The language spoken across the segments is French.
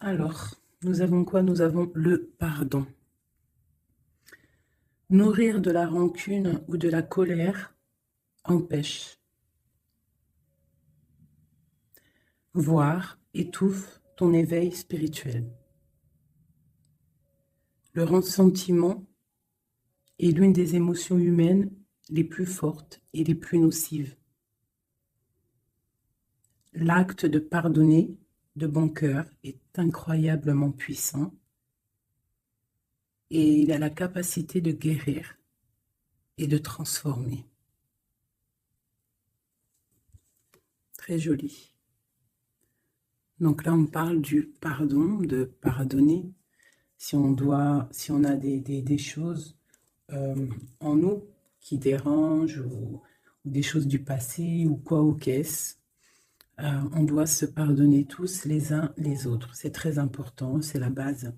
Alors, nous avons quoi? Nous avons le pardon. Nourrir de la rancune ou de la colère empêche, voire étouffe ton éveil spirituel. Le ressentiment est l'une des émotions humaines les plus fortes et les plus nocives. L'acte de pardonner de bon cœur est incroyablement puissant et il a la capacité de guérir et de transformer. Très joli. Donc là, on parle du pardon, de pardonner. Si on a des choses en nous qui dérangent ou des choses du passé ou quoi ou qu'est-ce, on doit se pardonner tous les uns les autres. C'est très important, c'est la base.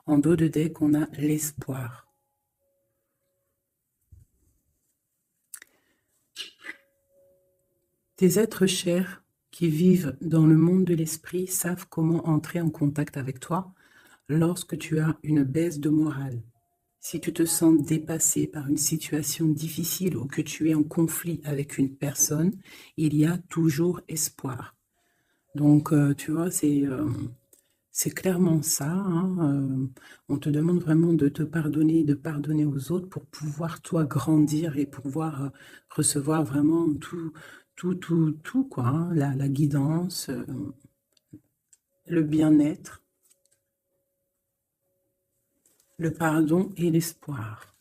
En dos de deck, on a l'espoir. Tes êtres chers qui vivent dans le monde de l'esprit savent comment entrer en contact avec toi lorsque tu as une baisse de morale. Si tu te sens dépassé par une situation difficile ou que tu es en conflit avec une personne, il y a toujours espoir. Donc, tu vois, c'est clairement ça. Hein. On te demande vraiment de te pardonner, de pardonner aux autres pour pouvoir, toi, grandir et pouvoir recevoir vraiment tout, quoi. Hein. La guidance, le bien-être, le pardon et l'espoir.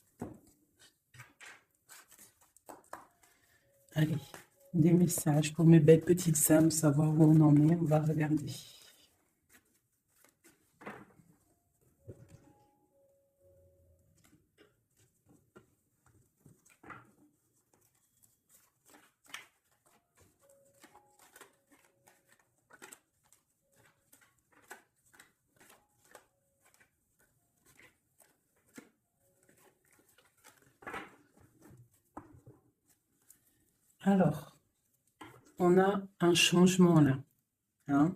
Allez, des messages pour mes belles petites âmes, savoir où on en est, on va regarder. Alors, on a un changement là. Hein.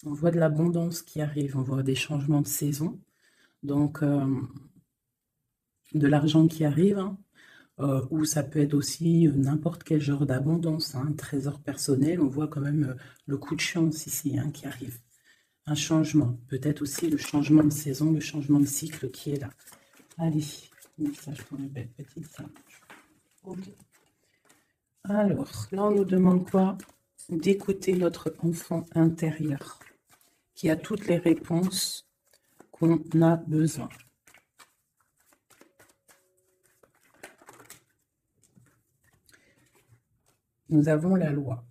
On voit de l'abondance qui arrive, on voit des changements de saison. Donc, de l'argent qui arrive, hein, ou ça peut être aussi n'importe quel genre d'abondance, hein, un trésor personnel. On voit quand même le coup de chance ici hein, qui arrive. Un changement, peut-être aussi le changement de saison, le changement de cycle qui est là. Allez, message pour mes belles petites singes. Ok. Alors, là, on nous demande quoi? D'écouter notre enfant intérieur, qui a toutes les réponses qu'on a besoin. Nous avons la loi.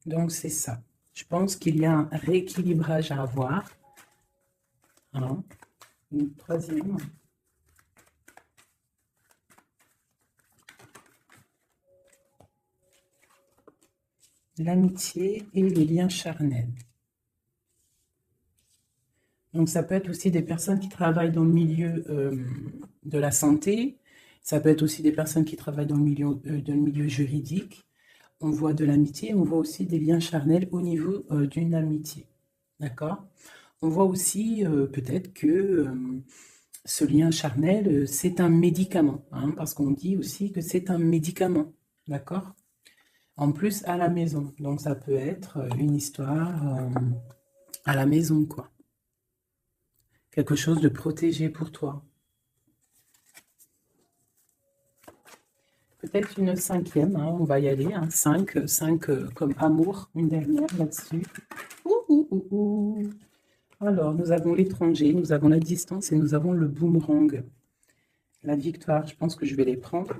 Donc, c'est ça. Je pense qu'il y a un rééquilibrage à avoir. Hein. Une troisième. L'amitié et les liens charnels. Donc, ça peut être aussi des personnes qui travaillent dans le milieu de la santé. Ça peut être aussi des personnes qui travaillent dans le milieu juridique. On voit de l'amitié, on voit aussi des liens charnels au niveau d'une amitié. D'accord? On voit aussi peut-être que ce lien charnel, c'est un médicament. Hein, parce qu'on dit aussi que c'est un médicament. D'accord? En plus, à la maison. Donc, ça peut être une histoire à la maison, quoi. Quelque chose de protégé pour toi. Peut-être une cinquième, hein, on va y aller. Hein, 5 comme amour, une dernière là-dessus. Alors, nous avons l'étranger, nous avons la distance et nous avons le boomerang. La victoire, je pense que je vais les prendre.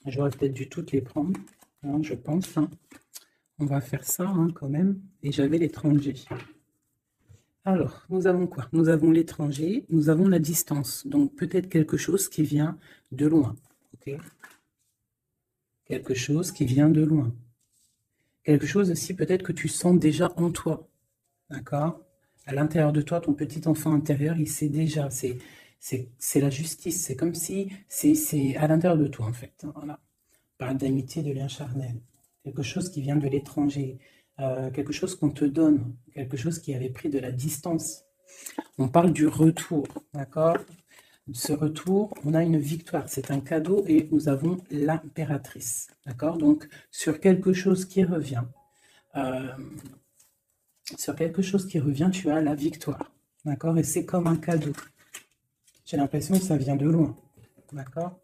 J'aurais peut-être dû toutes les prendre, hein, je pense. Hein. On va faire ça hein, quand même. Et j'avais l'étranger. Alors, nous avons quoi? Nous avons l'étranger, nous avons la distance. Donc, peut-être quelque chose qui vient de loin. Ok? Quelque chose qui vient de loin. Quelque chose aussi peut-être que tu sens déjà en toi. D'accord? À l'intérieur de toi, ton petit enfant intérieur, il sait déjà. C'est la justice. C'est comme si c'est à l'intérieur de toi, en fait. Voilà. On parle d'amitié, de lien charnel. Quelque chose qui vient de l'étranger. quelque chose qu'on te donne, quelque chose qui avait pris de la distance. On parle du retour, d'accord? Ce retour, on a une victoire, c'est un cadeau et nous avons l'impératrice, d'accord? Donc, sur quelque chose qui revient, euh, tu as la victoire, d'accord? Et c'est comme un cadeau. J'ai l'impression que ça vient de loin, d'accord?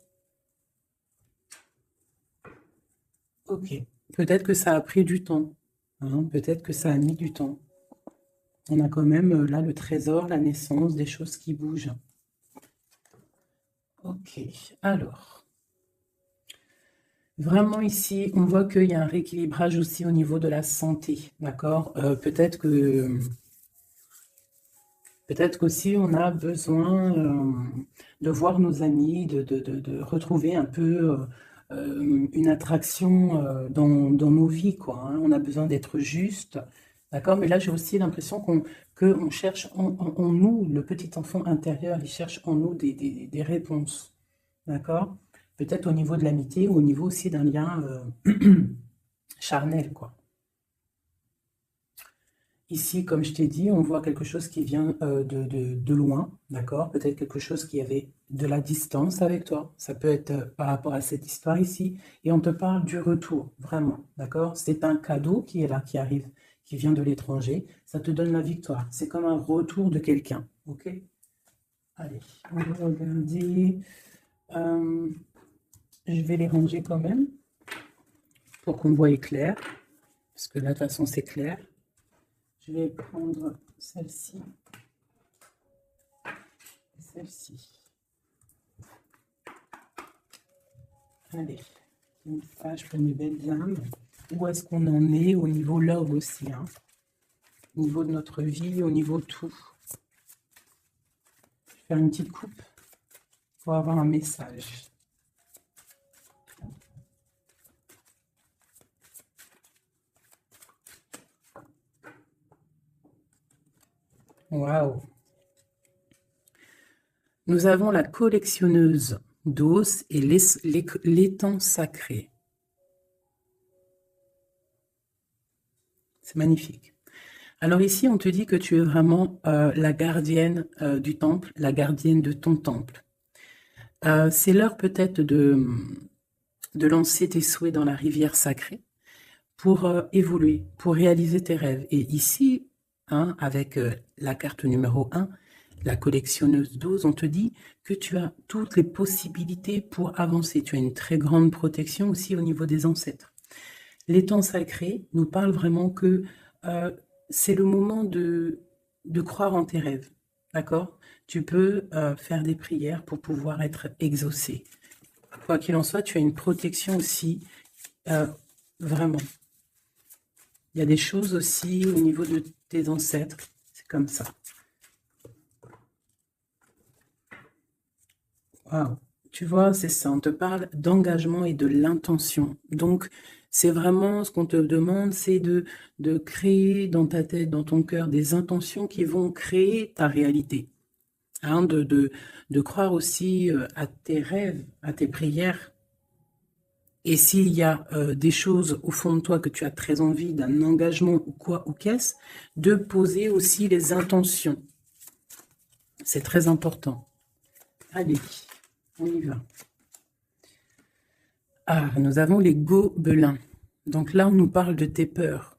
Ok, peut-être que ça a pris du temps, hein, peut-être que ça a mis du temps. On a quand même là le trésor, la naissance, des choses qui bougent. Ok, alors, vraiment ici, on voit qu'il y a un rééquilibrage aussi au niveau de la santé, d'accord? Peut-être qu'aussi on a besoin de voir nos amis, de retrouver un peu une attraction dans nos vies, quoi, hein. On a besoin d'être juste, d'accord? Mais là, j'ai aussi l'impression qu'on cherche en nous, le petit enfant intérieur, il cherche en nous des réponses, d'accord? Peut-être au niveau de l'amitié ou au niveau aussi d'un lien charnel, quoi. Ici, comme je t'ai dit, on voit quelque chose qui vient de loin, d'accord? Peut-être quelque chose qui avait de la distance avec toi. Ça peut être par rapport à cette histoire ici. Et on te parle du retour, vraiment, d'accord? C'est un cadeau qui est là, qui arrive, qui vient de l'étranger. Ça te donne la victoire. C'est comme un retour de quelqu'un, ok? Allez, on va regarder. Je vais les ranger quand même pour qu'on voie clair. Parce que là, de toute façon, c'est clair. Je vais prendre celle-ci et celle-ci. Allez, une page pour mes belles âmes. Où est-ce qu'on en est au niveau love aussi, hein? Au niveau de notre vie, au niveau de tout. Je vais faire une petite coupe pour avoir un message. Waouh! Nous avons la collectionneuse d'os et l'étang sacré. C'est magnifique. Alors ici, on te dit que tu es vraiment la gardienne du temple, la gardienne de ton temple. C'est l'heure peut-être de lancer tes souhaits dans la rivière sacrée pour évoluer, pour réaliser tes rêves. Et ici, hein, avec la carte numéro 1, la collectionneuse d'os, on te dit que tu as toutes les possibilités pour avancer. Tu as une très grande protection aussi au niveau des ancêtres. L'étang sacré nous parle vraiment que c'est le moment de croire en tes rêves, d'accord? Tu peux faire des prières pour pouvoir être exaucé. Quoi qu'il en soit, tu as une protection aussi, vraiment. Il y a des choses aussi au niveau de tes ancêtres, c'est comme ça. Waouh! Tu vois, c'est ça, on te parle d'engagement et de l'intention. Donc, c'est vraiment ce qu'on te demande, c'est de créer dans ta tête, dans ton cœur, des intentions qui vont créer ta réalité. Hein, de croire aussi à tes rêves, à tes prières. Et s'il y a des choses au fond de toi que tu as très envie, d'un engagement ou quoi ou qu'est-ce, de poser aussi les intentions. C'est très important. Allez, on y va. Ah, nous avons les gobelins. Donc là, on nous parle de tes peurs.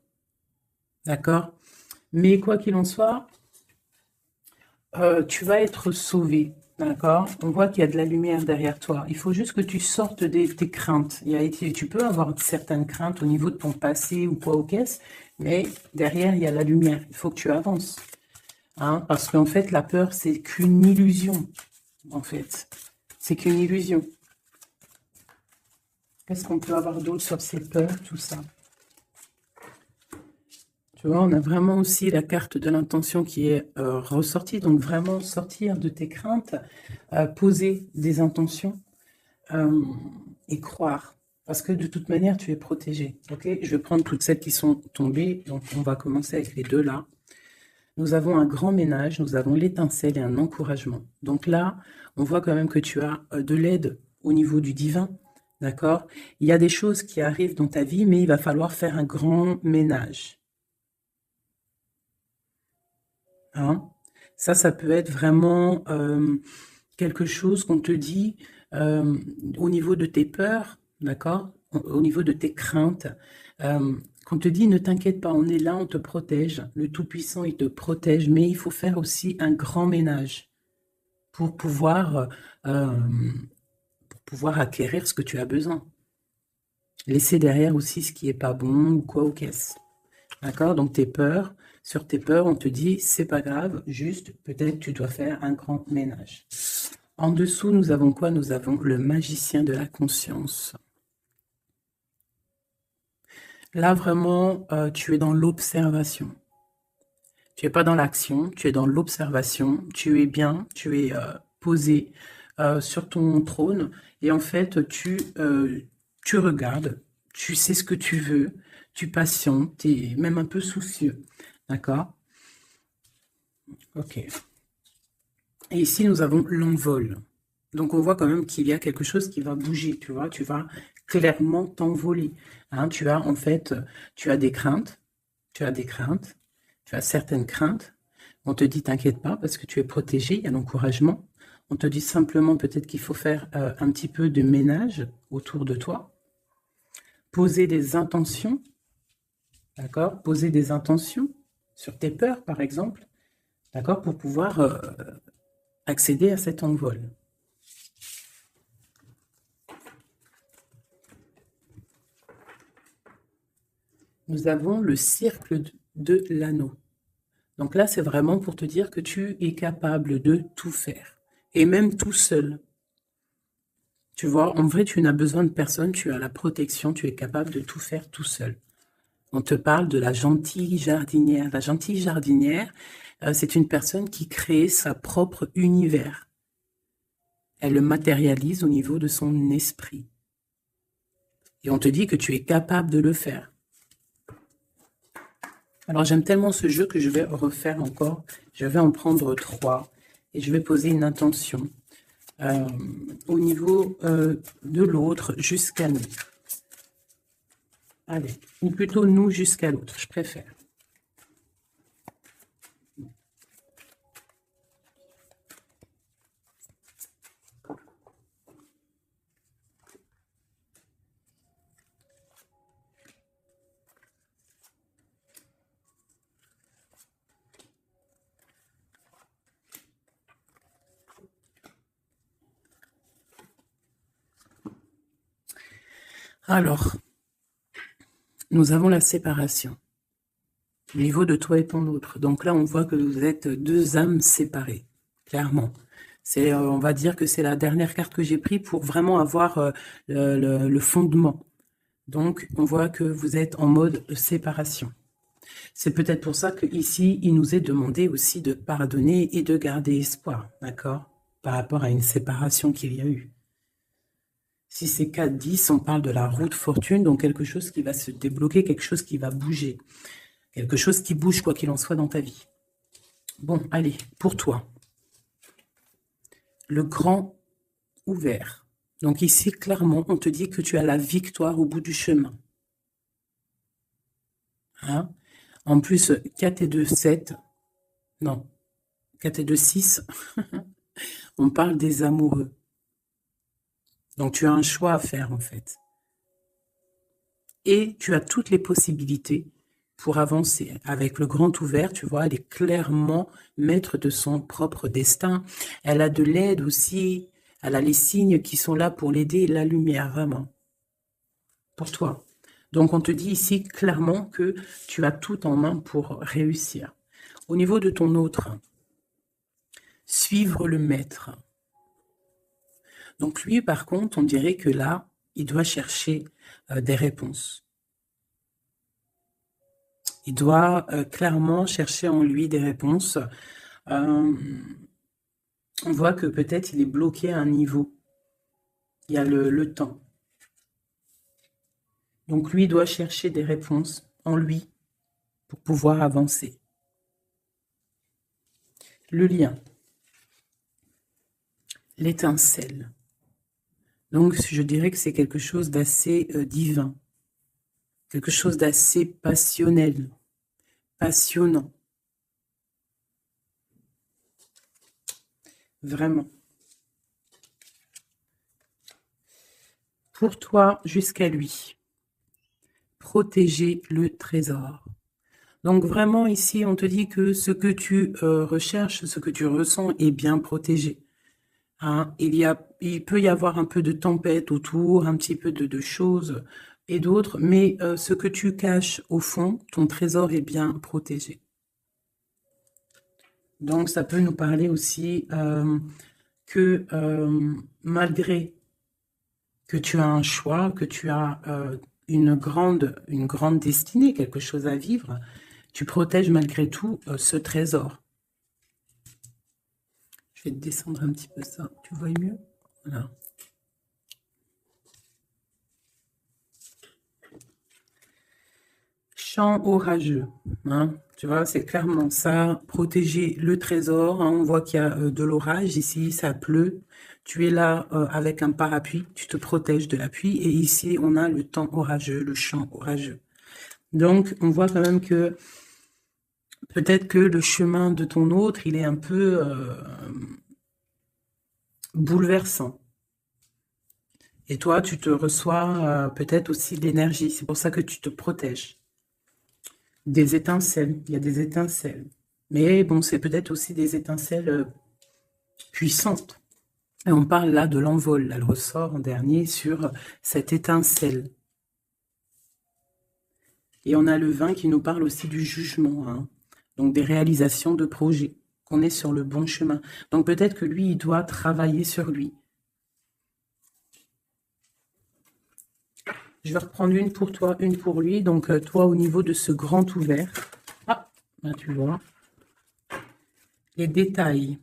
D'accord? Mais quoi qu'il en soit, tu vas être sauvé. D'accord? On voit qu'il y a de la lumière derrière toi. Il faut juste que tu sortes de tes craintes. Tu peux avoir certaines craintes au niveau de ton passé ou quoi ou qu'est-ce, mais derrière, il y a la lumière. Il faut que tu avances. Hein? Parce qu'en fait, la peur, c'est qu'une illusion. En fait, c'est qu'une illusion. Qu'est-ce qu'on peut avoir d'autre sur ces peurs, tout ça? Tu vois, on a vraiment aussi la carte de l'intention qui est ressortie. Donc, vraiment sortir de tes craintes, poser des intentions et croire. Parce que de toute manière, tu es protégé. Ok? Je vais prendre toutes celles qui sont tombées. Donc, on va commencer avec les deux là. Nous avons un grand ménage, nous avons l'étincelle et un encouragement. Donc là, on voit quand même que tu as de l'aide au niveau du divin. D'accord? Il y a des choses qui arrivent dans ta vie, mais il va falloir faire un grand ménage. Hein. Ça peut être vraiment quelque chose qu'on te dit au niveau de tes peurs, d'accord? Au niveau de tes craintes, qu'on te dit ne t'inquiète pas, on est là, on te protège. Le Tout-Puissant, il te protège, mais il faut faire aussi un grand ménage pour euh, pour pouvoir acquérir ce que tu as besoin. Laisser derrière aussi ce qui est pas bon ou quoi ou qu'est-ce. D'accord? Donc sur tes peurs, on te dit, c'est pas grave, juste peut-être tu dois faire un grand ménage. En dessous, nous avons quoi? Nous avons le magicien de la conscience. Là, vraiment, tu es dans l'observation. Tu n'es pas dans l'action, tu es dans l'observation. Tu es bien, tu es posé sur ton trône. Et en fait, tu regardes, tu sais ce que tu veux, tu patientes, tu es même un peu soucieux. D'accord? Ok. Et ici, nous avons l'envol. Donc, on voit quand même qu'il y a quelque chose qui va bouger, tu vois. Tu vas clairement t'envoler. Hein, en fait, tu as des craintes. Tu as des craintes. Tu as certaines craintes. On te dit, t'inquiète pas, parce que tu es protégé, il y a l'encouragement. On te dit simplement peut-être qu'il faut faire un petit peu de ménage autour de toi. Poser des intentions, d'accord? Poser des intentions sur tes peurs, par exemple, d'accord? Pour pouvoir accéder à cet envol. Nous avons le cercle de l'anneau. Donc là, c'est vraiment pour te dire que tu es capable de tout faire. Et même tout seul. Tu vois, en vrai, tu n'as besoin de personne, tu as la protection, tu es capable de tout faire tout seul. On te parle de la gentille jardinière. La gentille jardinière, c'est une personne qui crée sa propre univers. Elle le matérialise au niveau de son esprit. Et on te dit que tu es capable de le faire. Alors j'aime tellement ce jeu que je vais refaire encore. Je vais en prendre 3 et je vais poser une intention au niveau de l'autre jusqu'à nous. Allez, ou plutôt nous jusqu'à l'autre, je préfère. Alors, nous avons la séparation au niveau de toi et ton autre. Donc là, on voit que vous êtes 2 âmes séparées, clairement. On va dire que c'est la dernière carte que j'ai prise pour vraiment avoir le fondement. Donc, on voit que vous êtes en mode séparation. C'est peut-être pour ça qu'ici, il nous est demandé aussi de pardonner et de garder espoir, d'accord? Par rapport à une séparation qu'il y a eu. Si c'est 4-10, on parle de la roue de fortune, donc quelque chose qui va se débloquer, quelque chose qui va bouger. Quelque chose qui bouge, quoi qu'il en soit, dans ta vie. Bon, allez, pour toi. Le grand ouvert. Donc ici, clairement, on te dit que tu as la victoire au bout du chemin. Hein? En plus, 4 et 2, 7. Non, 4 et 2, 6. On parle des amoureux. Donc tu as un choix à faire, en fait. Et tu as toutes les possibilités pour avancer. Avec le grand ouvert, tu vois, elle est clairement maître de son propre destin. Elle a de l'aide aussi. Elle a les signes qui sont là pour l'aider et la lumière, vraiment. Pour toi. Donc, on te dit ici clairement que tu as tout en main pour réussir. Au niveau de ton autre, suivre le maître. Donc, lui, par contre, on dirait que là, il doit chercher des réponses. Il doit clairement chercher en lui des réponses. On voit que peut-être il est bloqué à un niveau. Il y a le temps. Donc lui doit chercher des réponses en lui pour pouvoir avancer. Le lien. L'étincelle. Donc je dirais que c'est quelque chose d'assez divin. Quelque chose d'assez passionnel. Passionnant. vraiment. Pour toi, jusqu'à lui, protéger le trésor. Donc vraiment ici, on te dit que ce que tu recherches, ce que tu ressens est bien protégé. Hein. Il peut y avoir un peu de tempête autour, un petit peu de choses et d'autres, mais ce que tu caches au fond, ton trésor est bien protégé. Donc ça peut nous parler aussi que malgré que tu as un choix, que tu as une grande destinée, quelque chose à vivre, tu protèges malgré tout ce trésor. Je vais te descendre un petit peu ça, tu vois mieux? Voilà. Champ orageux, hein, tu vois, c'est clairement ça, protéger le trésor, hein, on voit qu'il y a de l'orage ici, ça pleut, tu es là avec un parapluie, tu te protèges de la pluie, et ici on a le temps orageux, le champ orageux. Donc on voit quand même que peut-être que le chemin de ton autre, il est un peu bouleversant. Et toi, tu te reçois peut-être aussi de l'énergie, c'est pour ça que tu te protèges. Des étincelles, il y a des étincelles. Mais bon, c'est peut-être aussi des étincelles puissantes. Et on parle là de l'envol, là, elle ressort en dernier sur cette étincelle. Et on a le 20 qui nous parle aussi du jugement, hein. Donc des réalisations de projets, qu'on est sur le bon chemin. Donc peut-être que lui, il doit travailler sur lui. Je vais reprendre une pour toi, une pour lui. Donc toi, au niveau de ce grand ouvert, ah, là, tu vois, les détails.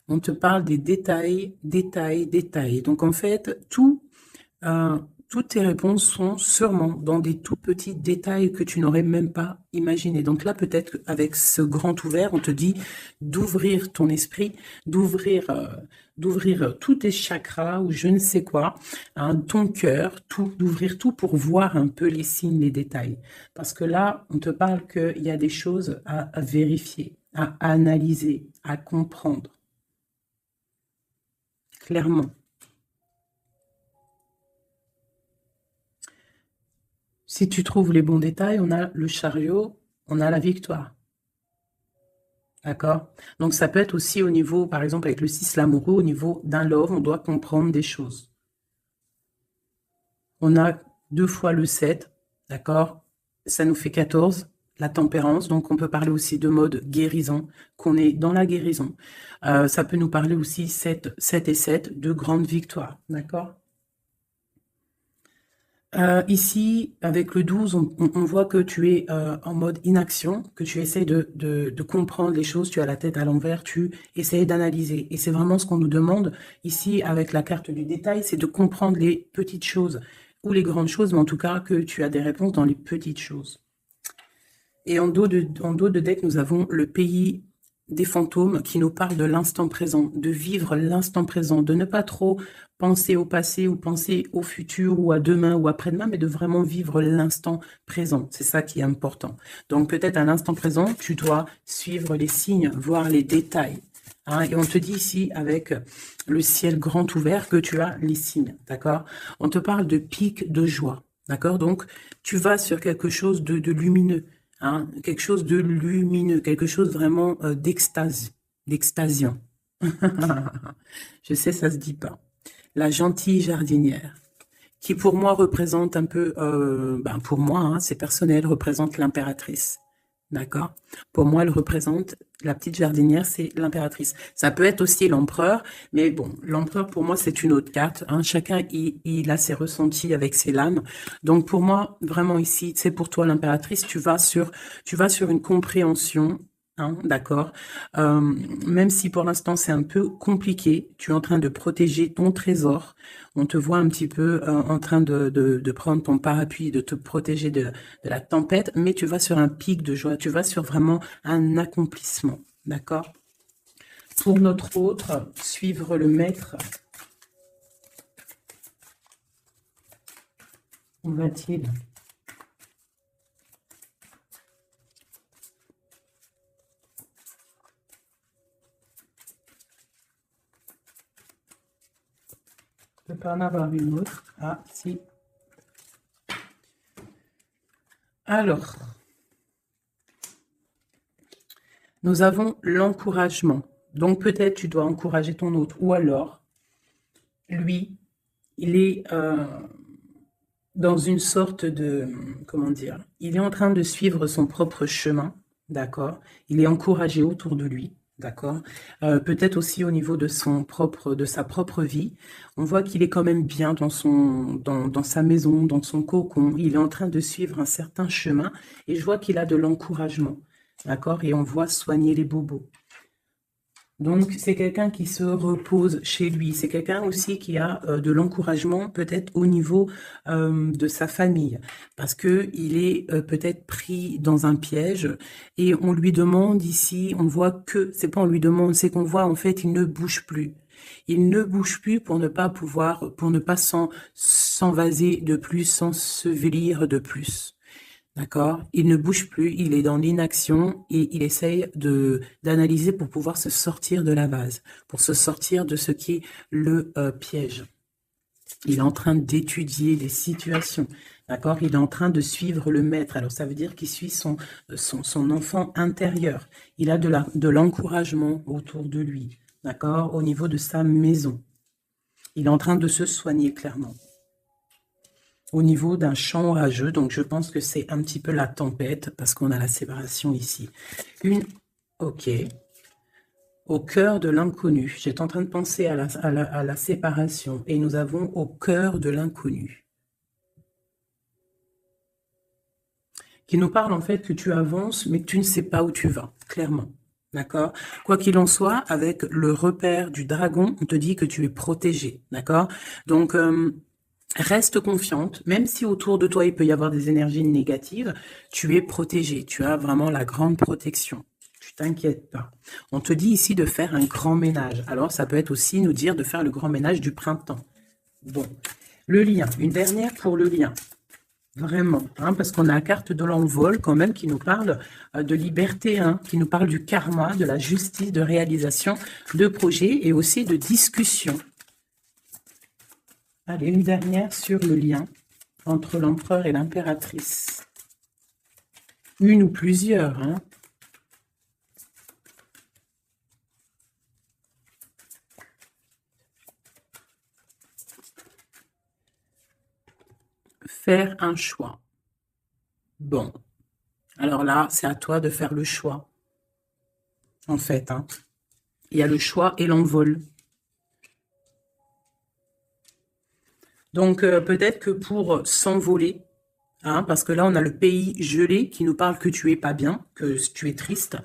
On te parle des détails, détails, détails. Donc en fait, toutes tes réponses sont sûrement dans des tout petits détails que tu n'aurais même pas imaginé. Donc là, peut-être avec ce grand ouvert, on te dit d'ouvrir ton esprit, d'ouvrir tous tes chakras ou je ne sais quoi, hein, ton cœur, tout, d'ouvrir tout pour voir un peu les signes, les détails. Parce que là, on te parle qu'il y a des choses à vérifier, à analyser, à comprendre. Clairement. Si tu trouves les bons détails, on a le chariot, on a la victoire. D'accord? Donc ça peut être aussi au niveau, par exemple avec le 6 l'amoureux, au niveau d'un love, on doit comprendre des choses. On a 2 fois le 7, d'accord? Ça nous fait 14, la tempérance, donc on peut parler aussi de mode guérison, qu'on est dans la guérison. Ça peut nous parler aussi 7 et 7, de grandes victoires, d'accord? Ici, avec le 12, on voit que tu es en mode inaction, que tu essaies de comprendre les choses, tu as la tête à l'envers, tu essaies d'analyser. Et c'est vraiment ce qu'on nous demande ici avec la carte du détail, c'est de comprendre les petites choses ou les grandes choses, mais en tout cas que tu as des réponses dans les petites choses. Et en dos de deck, nous avons le pays des fantômes qui nous parle de l'instant présent, de vivre l'instant présent, de ne pas trop penser au passé ou penser au futur ou à demain ou après-demain, mais de vraiment vivre l'instant présent. C'est ça qui est important. Donc peut-être à l'instant présent, tu dois suivre les signes, voir les détails. Hein, et on te dit ici, avec le ciel grand ouvert, que tu as les signes, d'accord? On te parle de pic de joie, d'accord? Donc, tu vas sur quelque chose de lumineux. Hein, quelque chose de lumineux, quelque chose vraiment d'extase, d'extasiant. Je sais, ça se dit pas. La gentille jardinière, qui pour moi représente un peu, pour moi, hein, c'est personnel, représente l'impératrice. D'accord? Pour moi, elle représente, la petite jardinière, c'est l'impératrice. Ça peut être aussi l'empereur, mais bon, l'empereur, pour moi, c'est une autre carte. Hein. Chacun, il a ses ressentis avec ses lames. Donc, pour moi, vraiment ici, c'est pour toi l'impératrice, tu vas sur une compréhension. Hein, d'accord. Même si pour l'instant c'est un peu compliqué, tu es en train de protéger ton trésor. On te voit un petit peu en train de prendre ton parapluie, de te protéger de la tempête, mais tu vas sur un pic de joie, tu vas sur vraiment un accomplissement, d'accord? Pour notre autre, suivre le maître, où va-t-il? Je ne peux pas en avoir une autre. Ah, si. Alors, nous avons l'encouragement. Donc, peut-être tu dois encourager ton autre. Ou alors, lui, il est dans une sorte de... Comment dire? Il est en train de suivre son propre chemin. D'accord? Il est encouragé autour de lui. D'accord? Peut-être aussi au niveau de sa propre vie. On voit qu'il est quand même bien dans sa maison, dans son cocon. Il est en train de suivre un certain chemin et je vois qu'il a de l'encouragement. D'accord? Et on voit soigner les bobos. Donc, c'est quelqu'un qui se repose chez lui. C'est quelqu'un aussi qui a de l'encouragement peut-être au niveau de sa famille. Parce que il est peut-être pris dans un piège et on lui demande ici, on voit que, c'est pas on lui demande, c'est qu'on voit en fait, il ne bouge plus. Il ne bouge plus pour ne pas s'envaser de plus, s'ensevelir de plus. D'accord? Il ne bouge plus, il est dans l'inaction et il essaye d'analyser pour pouvoir se sortir de la vase, pour se sortir de ce qui le piège. Il est en train d'étudier les situations, d'accord? Il est en train de suivre le maître. Alors, ça veut dire qu'il suit son enfant intérieur. Il a de l'encouragement autour de lui, d'accord? Au niveau de sa maison. Il est en train de se soigner, clairement. Au niveau d'un champ orageux, donc je pense que c'est un petit peu la tempête, parce qu'on a la séparation ici. Ok. Au cœur de l'inconnu. J'étais en train de penser à la séparation, et nous avons au cœur de l'inconnu. Qui nous parle en fait que tu avances, mais que tu ne sais pas où tu vas, clairement. D'accord? Quoi qu'il en soit, avec le repère du dragon, on te dit que tu es protégé. D'accord? Donc... reste confiante, même si autour de toi, il peut y avoir des énergies négatives, tu es protégée, tu as vraiment la grande protection. Tu t'inquiètes pas. On te dit ici de faire un grand ménage. Alors, ça peut être aussi nous dire de faire le grand ménage du printemps. Bon, le lien, une dernière pour le lien. Vraiment, hein, parce qu'on a la carte de l'envol quand même qui nous parle de liberté, hein, qui nous parle du karma, de la justice, de réalisation de projets et aussi de discussion. Allez, une dernière sur le lien entre l'empereur et l'impératrice. Une ou plusieurs, hein. Faire un choix. Bon. Alors là, c'est à toi de faire le choix. En fait, hein. Il y a le choix et l'envol. Donc, peut-être que pour s'envoler, hein, parce que là, on a le pays gelé qui nous parle que tu es pas bien, que tu es triste.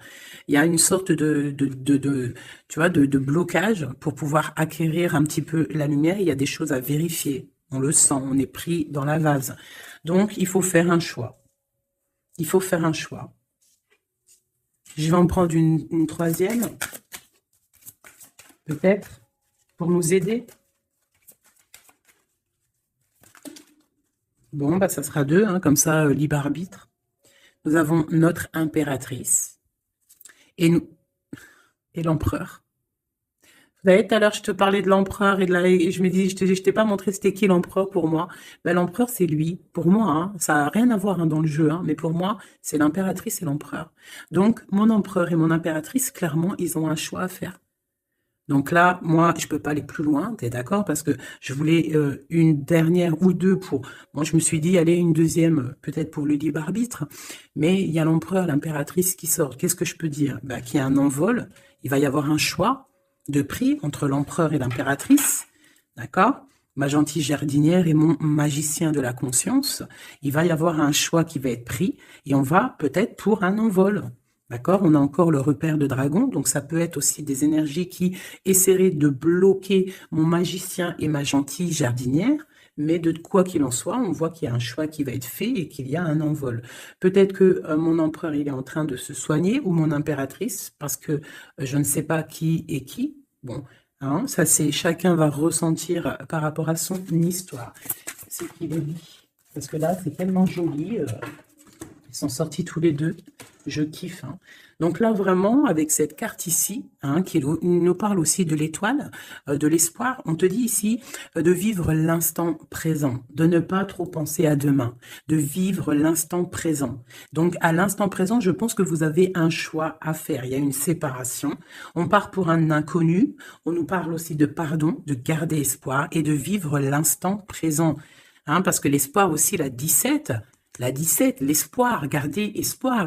Il y a une sorte tu vois, de blocage pour pouvoir acquérir un petit peu la lumière. Il y a des choses à vérifier. On le sent, on est pris dans la vase. Donc, il faut faire un choix. Il faut faire un choix. Je vais en prendre une troisième, peut-être, pour nous aider. Bon, bah, ça sera deux, hein, comme ça, libre arbitre. Nous avons notre impératrice et l'empereur. Vous savez, tout à l'heure, je te parlais de l'empereur et je me dis, je t'ai pas montré c'était qui l'empereur pour moi. Ben, l'empereur, c'est lui. Pour moi, hein, ça n'a rien à voir hein, dans le jeu, hein, mais pour moi, c'est l'impératrice et l'empereur. Donc, mon empereur et mon impératrice, clairement, ils ont un choix à faire. Donc là, moi, je peux pas aller plus loin, t'es d'accord? Parce que je voulais une dernière ou deux pour... Bon, je me suis dit, allez, une deuxième, peut-être pour le libre arbitre. Mais il y a l'empereur, l'impératrice qui sort. Qu'est-ce que je peux dire? Bah, qu'il y a un envol. Il va y avoir un choix de prix entre l'empereur et l'impératrice. D'accord? Ma gentille jardinière et mon magicien de la conscience. Il va y avoir un choix qui va être pris. Et on va peut-être pour un envol. D'accord? On a encore le repère de dragon, donc ça peut être aussi des énergies qui essaieraient de bloquer mon magicien et ma gentille jardinière, mais de quoi qu'il en soit, on voit qu'il y a un choix qui va être fait et qu'il y a un envol. Peut-être que mon empereur, il est en train de se soigner, ou mon impératrice, parce que je ne sais pas qui est qui. Bon, hein, ça c'est chacun va ressentir par rapport à son histoire. C'est qu'il est dit. Parce que là, c'est tellement joli. Ils sont sortis tous les deux. Je kiffe. Hein. Donc là, vraiment, avec cette carte ici, hein, qui nous parle aussi de l'étoile, de l'espoir, on te dit ici de vivre l'instant présent, de ne pas trop penser à demain, de vivre l'instant présent. Donc à l'instant présent, je pense que vous avez un choix à faire. Il y a une séparation. On part pour un inconnu. On nous parle aussi de pardon, de garder espoir et de vivre l'instant présent. Hein, parce que l'espoir aussi, la 17, l'espoir, garder espoir,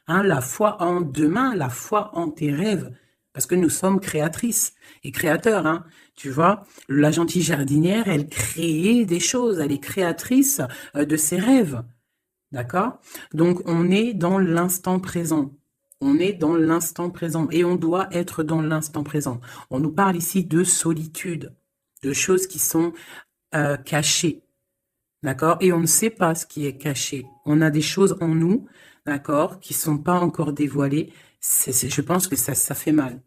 hein, la foi en demain, la foi en tes rêves, parce que nous sommes créatrices et créateurs, hein, tu vois. La gentille jardinière, elle crée des choses, elle est créatrice de ses rêves, d'accord? Donc, on est dans l'instant présent. On est dans l'instant présent et on doit être dans l'instant présent. On nous parle ici de solitude, de choses qui sont cachées. D'accord? Et on ne sait pas ce qui est caché. On a des choses en nous, d'accord, qui sont pas encore dévoilées. Je pense que ça fait mal.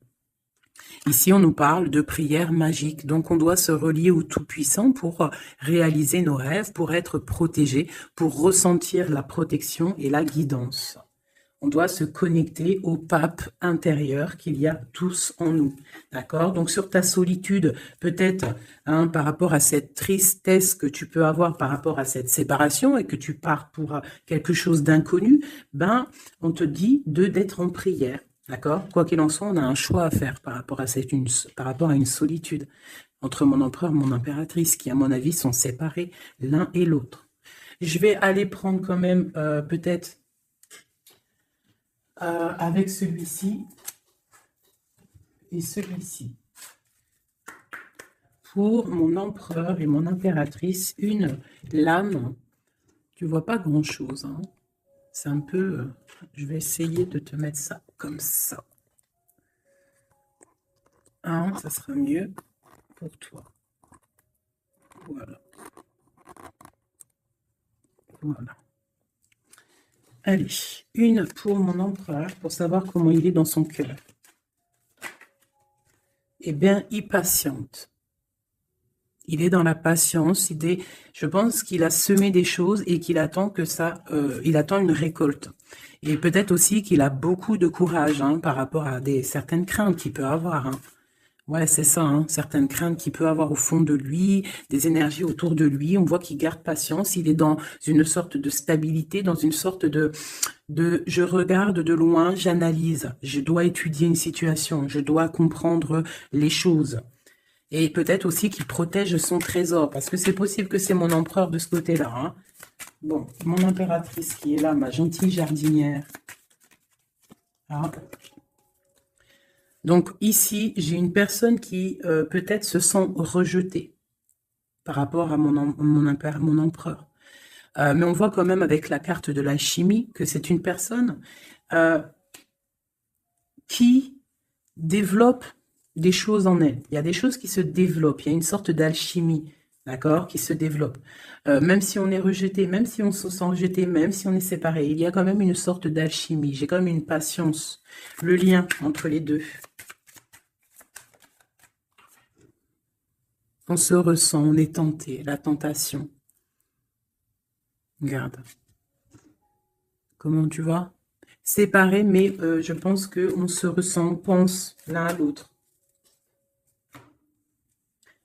Ici, on nous parle de prière magique. Donc, on doit se relier au Tout-Puissant pour réaliser nos rêves, pour être protégé, pour ressentir la protection et la guidance. On doit se connecter au pape intérieur qu'il y a tous en nous. D'accord? Donc, sur ta solitude, peut-être, hein, par rapport à cette tristesse que tu peux avoir par rapport à cette séparation et que tu pars pour quelque chose d'inconnu, ben, on te dit d'être en prière. D'accord? Quoi qu'il en soit, on a un choix à faire par rapport à une solitude entre mon empereur et mon impératrice qui, à mon avis, sont séparés l'un et l'autre. Je vais aller prendre quand même peut-être avec celui-ci et celui-ci. Pour mon empereur et mon impératrice, une lame. Tu vois pas grand-chose. Hein. C'est un peu... je vais essayer de te mettre ça comme ça. Hein, ça sera mieux pour toi. Voilà. Voilà. Allez, une pour mon empereur, pour savoir comment il est dans son cœur. Eh bien, il patiente. Il est dans la patience. Je pense qu'il a semé des choses et qu'il attend que ça, il attend une récolte. Et peut-être aussi qu'il a beaucoup de courage hein, par rapport à certaines craintes qu'il peut avoir. Hein. Ouais, c'est ça, hein, certaines craintes qu'il peut avoir au fond de lui, des énergies autour de lui. On voit qu'il garde patience. Il est dans une sorte de stabilité, dans une sorte de je regarde de loin, j'analyse. Je dois étudier une situation. Je dois comprendre les choses. Et peut-être aussi qu'il protège son trésor, parce que c'est possible que c'est mon empereur de ce côté-là. Hein. Bon, mon impératrice qui est là, ma gentille jardinière. Ah. Donc ici, j'ai une personne qui peut-être se sent rejetée par rapport à mon empereur. Mais on voit quand même avec la carte de l'alchimie que c'est une personne qui développe des choses en elle. Il y a des choses qui se développent. Il y a une sorte d'alchimie, d'accord, qui se développe. Même si on est rejeté, même si on se sent rejeté, même si on est séparé, il y a quand même une sorte d'alchimie. J'ai quand même une patience. Le lien entre les deux. On se ressent, on est tenté, la tentation. Regarde. Comment tu vois? Séparés, mais je pense qu'on se ressent, on pense l'un à l'autre.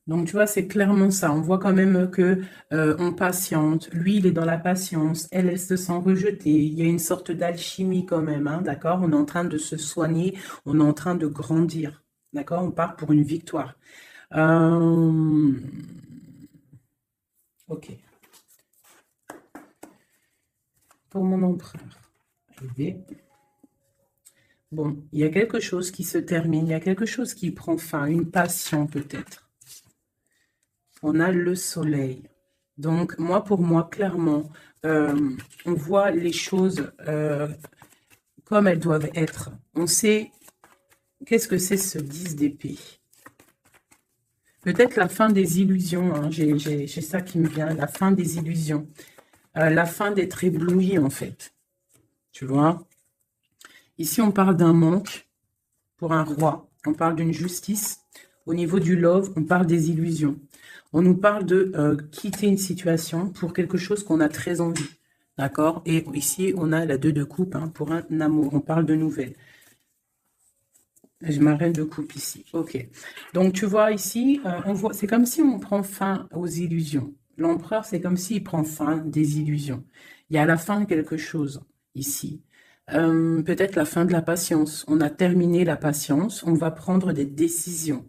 Donc, tu vois, c'est clairement ça. On voit quand même que on patiente. Lui, il est dans la patience. Elle se sent rejetée. Il y a une sorte d'alchimie quand même, hein, d'accord? On est en train de se soigner. On est en train de grandir, d'accord? On part pour une victoire. Ok. Pour mon empereur. Bon, il y a quelque chose qui se termine. Il y a quelque chose qui prend fin. Une passion peut-être. On a le soleil. Donc, pour moi, clairement, on voit les choses comme elles doivent être. On sait qu'est-ce que c'est ce 10 d'épée. Peut-être la fin des illusions. Hein. J'ai ça qui me vient. La fin des illusions. La fin d'être ébloui, en fait. Tu vois? Ici, on parle d'un manque pour un roi. On parle d'une justice. Au niveau du love, on parle des illusions. On nous parle de quitter une situation pour quelque chose qu'on a très envie. D'accord? Et ici, on a la 2 de coupe hein, pour un amour. On parle de nouvelles. Je m'arrête de coupe ici. Ok. Donc, tu vois ici, on voit, c'est comme si on prend fin aux illusions. L'empereur, c'est comme s'il prend fin des illusions. Il y a la fin de quelque chose ici. Peut-être la fin de la patience. On a terminé la patience. On va prendre des décisions.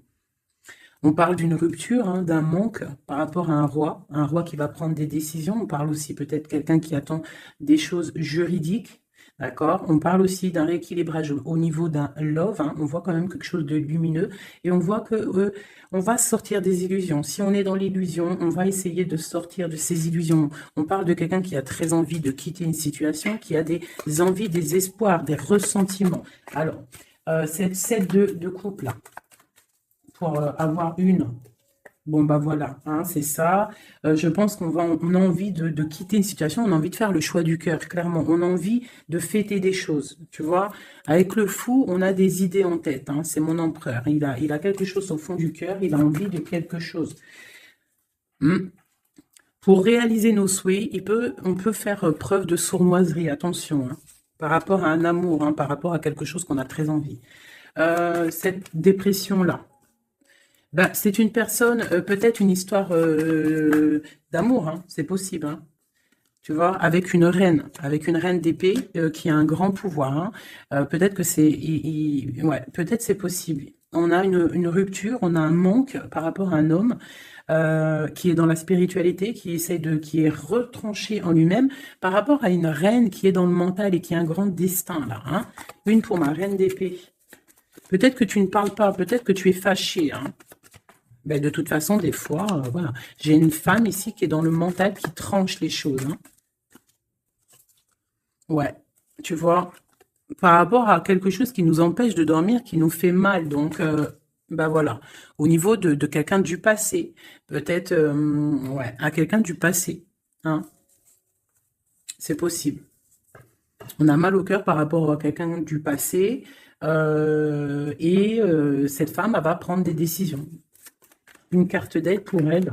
On parle d'une rupture, hein, d'un manque par rapport à un roi qui va prendre des décisions. On parle aussi peut-être quelqu'un qui attend des choses juridiques, d'accord? On parle aussi d'un rééquilibrage au niveau d'un love, hein. On voit quand même quelque chose de lumineux et on voit que on va sortir des illusions. Si on est dans l'illusion, on va essayer de sortir de ces illusions. On parle de quelqu'un qui a très envie de quitter une situation, qui a des envies, des espoirs, des ressentiments. Alors, cette set de couple là pour avoir une. Bon, bah voilà, hein, c'est ça. Je pense on a envie de quitter une situation, on a envie de faire le choix du cœur, clairement. On a envie de fêter des choses, tu vois. Avec le fou, on a des idées en tête, hein, c'est mon empereur. Il a quelque chose au fond du cœur, il a envie de quelque chose. Hmm. Pour réaliser nos souhaits, on peut faire preuve de sournoiserie, attention, hein, par rapport à un amour, hein, par rapport à quelque chose qu'on a très envie. Cette dépression-là, ben, c'est une personne, peut-être une histoire d'amour, hein, c'est possible, hein, tu vois, avec une reine d'épée qui a un grand pouvoir. Hein. Peut-être que ouais, peut-être c'est possible. On a une rupture, on a un manque par rapport à un homme qui est dans la spiritualité, qui est retranché en lui-même, par rapport à une reine qui est dans le mental et qui a un grand destin là. Hein. Une pour ma reine d'épée. Peut-être que tu ne parles pas, peut-être que tu es fâché. Hein. Ben, de toute façon, des fois, voilà. J'ai une femme ici qui est dans le mental, qui tranche les choses. Hein. Ouais, tu vois, par rapport à quelque chose qui nous empêche de dormir, qui nous fait mal. Donc, ben voilà. Au niveau de quelqu'un du passé, peut-être, ouais, à quelqu'un du passé. Hein, c'est possible. On a mal au cœur par rapport à quelqu'un du passé. Cette femme, elle va prendre des décisions. Une carte d'aide pour elle.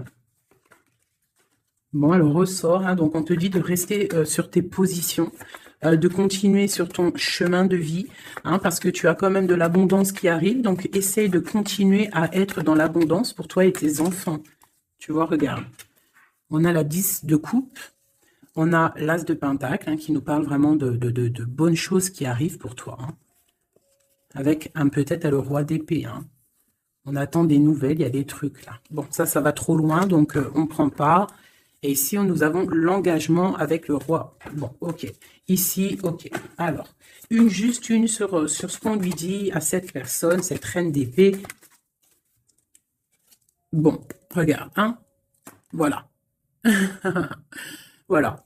Bon, elle ressort, hein, donc on te dit de rester sur tes positions, de continuer sur ton chemin de vie, hein, parce que tu as quand même de l'abondance qui arrive, donc essaye de continuer à être dans l'abondance pour toi et tes enfants. Tu vois, regarde, on a la 10 de coupe, on a l'as de pentacle, hein, qui nous parle vraiment de bonnes choses qui arrivent pour toi, hein, avec peut-être le roi d'épée, hein. On attend des nouvelles, il y a des trucs là. Bon, ça va trop loin, donc on ne prend pas. Et ici, nous avons l'engagement avec le roi. Bon, ok. Ici, ok. Alors, juste une sur ce qu'on lui dit à cette personne, cette reine d'épée. Bon, regarde, hein. Voilà. Voilà.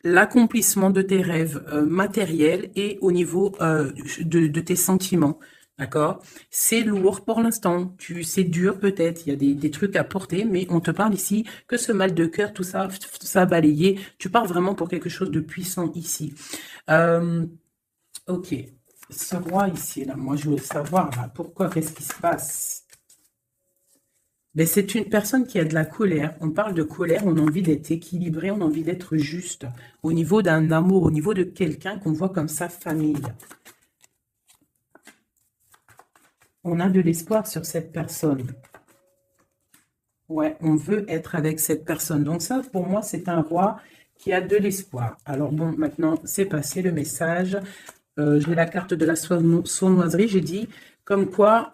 L'accomplissement de tes rêves matériels et au niveau de tes sentiments. D'accord? C'est lourd pour l'instant. C'est dur peut-être. Il y a des trucs à porter, mais on te parle ici que ce mal de cœur, tout ça balayé. Tu parles vraiment pour quelque chose de puissant ici. Ok. Ce roi ici, là, moi je veux savoir là, pourquoi, qu'est-ce qui se passe? Mais c'est une personne qui a de la colère. On parle de colère, on a envie d'être équilibré, on a envie d'être juste au niveau d'un amour, au niveau de quelqu'un qu'on voit comme sa famille. On a de l'espoir sur cette personne. Ouais, on veut être avec cette personne. Donc ça, pour moi, c'est un roi qui a de l'espoir. Alors bon, maintenant, c'est passé le message. J'ai la carte de la sournoiserie. J'ai dit comme quoi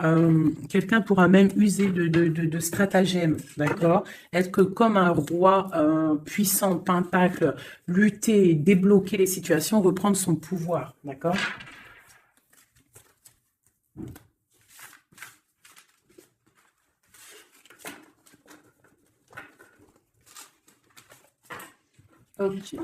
quelqu'un pourra même user de stratagèmes, d'accord? Être que comme un roi puissant, pentacle, lutter, débloquer les situations, reprendre son pouvoir, d'accord? Ok.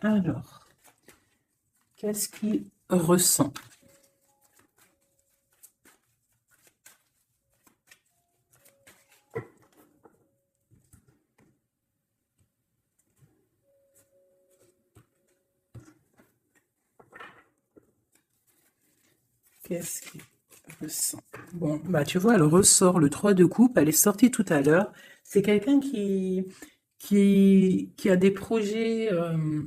Alors, qu'est-ce qu'il ressent? Qu'est-ce qu'il ressent? Bon, bah tu vois, elle ressort le 3 de coupe, elle est sortie tout à l'heure. C'est quelqu'un qui a des projets,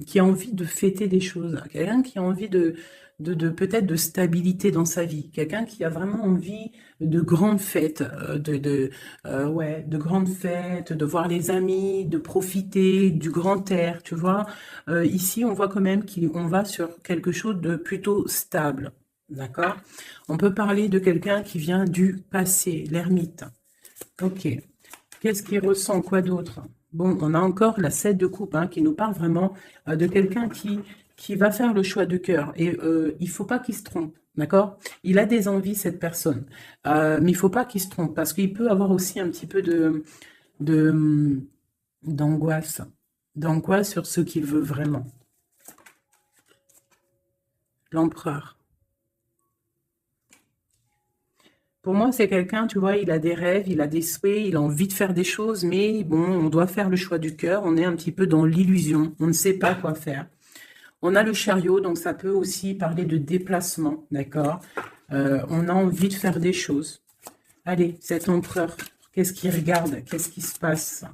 qui a envie de fêter des choses, quelqu'un qui a envie de peut-être de stabilité dans sa vie, quelqu'un qui a vraiment envie de grandes fêtes, ouais, de grandes fêtes, de voir les amis, de profiter du grand air, tu vois. Ici, on voit quand même qu'on va sur quelque chose de plutôt stable, d'accord? On peut parler de quelqu'un qui vient du passé, l'ermite. Ok. Qu'est-ce qu'il ressent? Quoi d'autre? Bon, on a encore la 7 de coupe hein, qui nous parle vraiment de quelqu'un qui va faire le choix de cœur. Et il faut pas qu'il se trompe, d'accord? Il a des envies, cette personne. Mais il faut pas qu'il se trompe parce qu'il peut avoir aussi un petit peu de, d'angoisse. D'angoisse sur ce qu'il veut vraiment. L'empereur. Pour moi, c'est quelqu'un, tu vois, il a des rêves, il a des souhaits, il a envie de faire des choses, mais bon, on doit faire le choix du cœur. On est un petit peu dans l'illusion. On ne sait pas quoi faire. On a le chariot, donc ça peut aussi parler de déplacement, d'accord? On a envie de faire des choses. Allez, cet empereur, qu'est-ce qu'il regarde? Qu'est-ce qui se passe?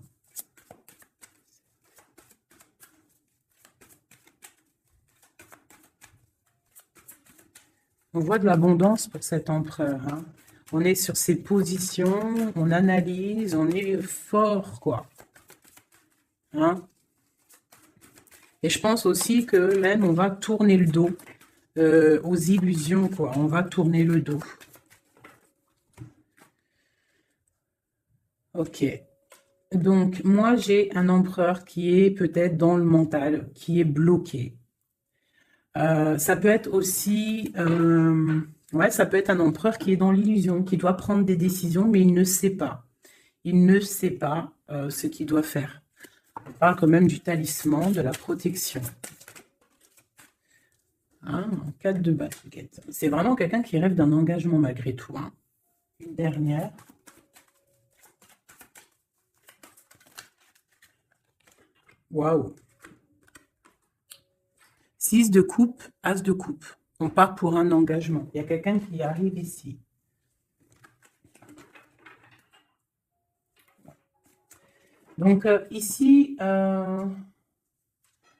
On voit de l'abondance pour cet empereur, hein. On est sur ses positions, on analyse, on est fort, quoi. Hein? Et je pense aussi que même on va tourner le dos aux illusions, quoi. On va tourner le dos. Ok. Donc, moi, j'ai un empereur qui est peut-être dans le mental, qui est bloqué. Ça peut être aussi, ouais, ça peut être un empereur qui est dans l'illusion, qui doit prendre des décisions, mais il ne sait pas. Il ne sait pas ce qu'il doit faire. On parle quand même du talisman, de la protection. Hein, 4 de baguette. C'est vraiment quelqu'un qui rêve d'un engagement malgré tout. Hein. Une dernière. Waouh. 6 de coupe, as de coupe. On part pour un engagement. Il y a quelqu'un qui arrive ici. Donc ici,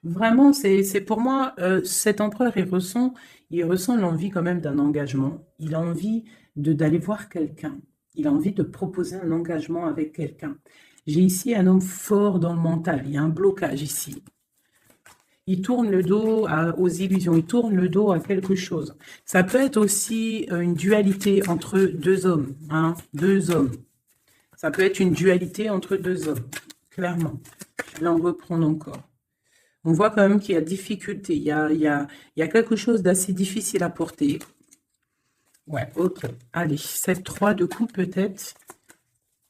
vraiment, c'est pour moi, cet empereur, il ressent l'envie quand même d'un engagement. Il a envie d'aller voir quelqu'un. Il a envie de proposer un engagement avec quelqu'un. J'ai ici un homme fort dans le mental. Il y a un blocage ici. Il tourne le dos aux illusions. Il tourne le dos à quelque chose. Ça peut être aussi une dualité entre deux hommes. Hein, deux hommes. Ça peut être une dualité entre deux hommes. Clairement. Je vais en reprendre encore. On voit quand même qu'il y a difficulté. Il y a quelque chose d'assez difficile à porter. Ouais, ok. Allez, cette 3 de coupe peut-être,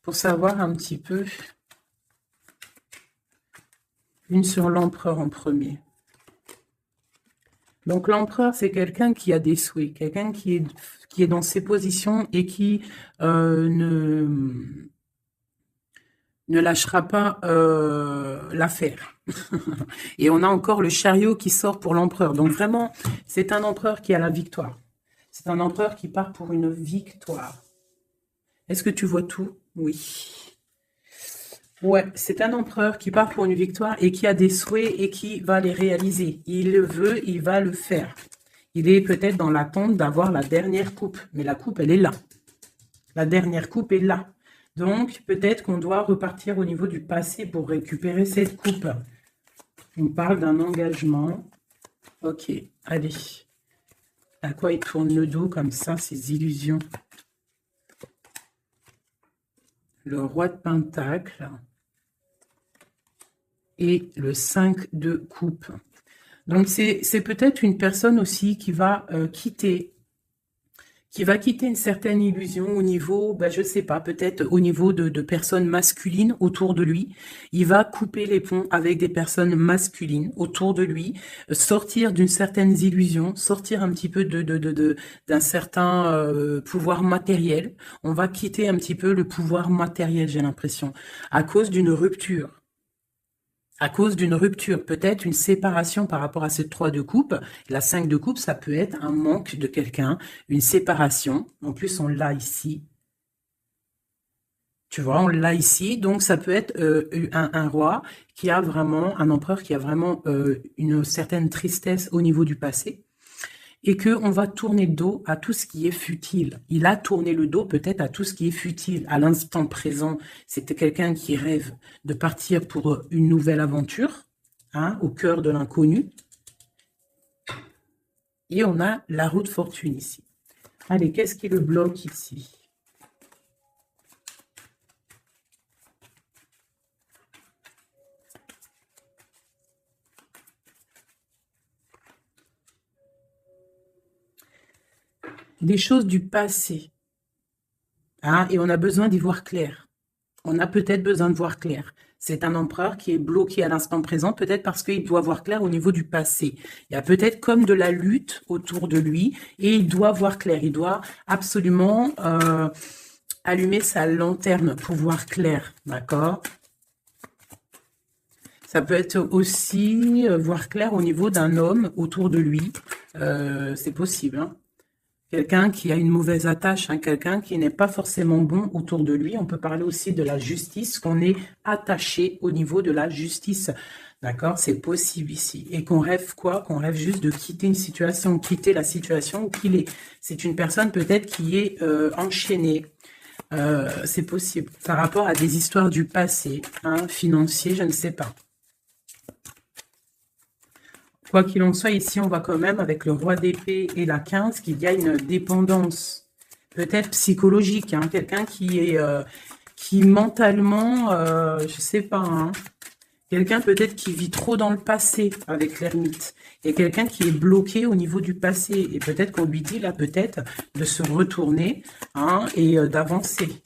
pour savoir un petit peu. Une sur l'empereur en premier. Donc l'empereur, c'est quelqu'un qui a des souhaits, quelqu'un qui est dans ses positions et qui ne lâchera pas l'affaire. Et on a encore le chariot qui sort pour l'empereur. Donc vraiment, c'est un empereur qui a la victoire. C'est un empereur qui part pour une victoire. Est-ce que tu vois tout? Oui. Ouais, c'est un empereur qui part pour une victoire et qui a des souhaits et qui va les réaliser. Il le veut, il va le faire. Il est peut-être dans l'attente d'avoir la dernière coupe. Mais la coupe, elle est là. La dernière coupe est là. Donc, peut-être qu'on doit repartir au niveau du passé pour récupérer cette coupe. On parle d'un engagement. Ok, allez. À quoi il tourne le dos comme ça, ces illusions? Le roi de pentacle et le 5 de coupe. Donc, c'est peut-être une personne aussi qui va quitter une certaine illusion au niveau, ben, je sais pas, peut-être au niveau de personnes masculines autour de lui. Il va couper les ponts avec des personnes masculines autour de lui, sortir d'une certaine illusion, sortir un petit peu d'un certain pouvoir matériel. On va quitter un petit peu le pouvoir matériel, j'ai l'impression, à cause d'une rupture. à cause d'une rupture, peut-être une séparation par rapport à cette 3 de coupe. La 5 de coupe, ça peut être un manque de quelqu'un, une séparation. En plus, on l'a ici. Tu vois, on l'a ici. Donc, ça peut être un roi qui a vraiment, un empereur qui a vraiment une certaine tristesse au niveau du passé. Et qu'on va tourner le dos à tout ce qui est futile. Il a tourné le dos peut-être à tout ce qui est futile. À l'instant présent, c'était quelqu'un qui rêve de partir pour une nouvelle aventure, hein, au cœur de l'inconnu. Et on a la roue de fortune ici. Allez, qu'est-ce qui le bloque ici? Des choses du passé. Hein, et on a besoin d'y voir clair. On a peut-être besoin de voir clair. C'est un empereur qui est bloqué à l'instant présent, peut-être parce qu'il doit voir clair au niveau du passé. Il y a peut-être comme de la lutte autour de lui et il doit voir clair. Il doit absolument allumer sa lanterne pour voir clair, d'accord? Ça peut être aussi voir clair au niveau d'un homme autour de lui. C'est possible, hein. Quelqu'un qui a une mauvaise attache, hein, quelqu'un qui n'est pas forcément bon autour de lui. On peut parler aussi de la justice, qu'on est attaché au niveau de la justice. D'accord? C'est possible ici. Et qu'on rêve quoi? Qu'on rêve juste de quitter une situation, quitter la situation où qu'il est. C'est une personne peut-être qui est enchaînée. C'est possible. Par rapport à des histoires du passé, hein, financier, je ne sais pas. Quoi qu'il en soit, ici, on voit quand même, avec le roi d'épée et la 15, qu'il y a une dépendance, peut-être psychologique, hein, quelqu'un qui est, qui mentalement, je sais pas, hein, quelqu'un peut-être qui vit trop dans le passé avec l'ermite, et quelqu'un qui est bloqué au niveau du passé, et peut-être qu'on lui dit là, peut-être, de se retourner, hein, et d'avancer.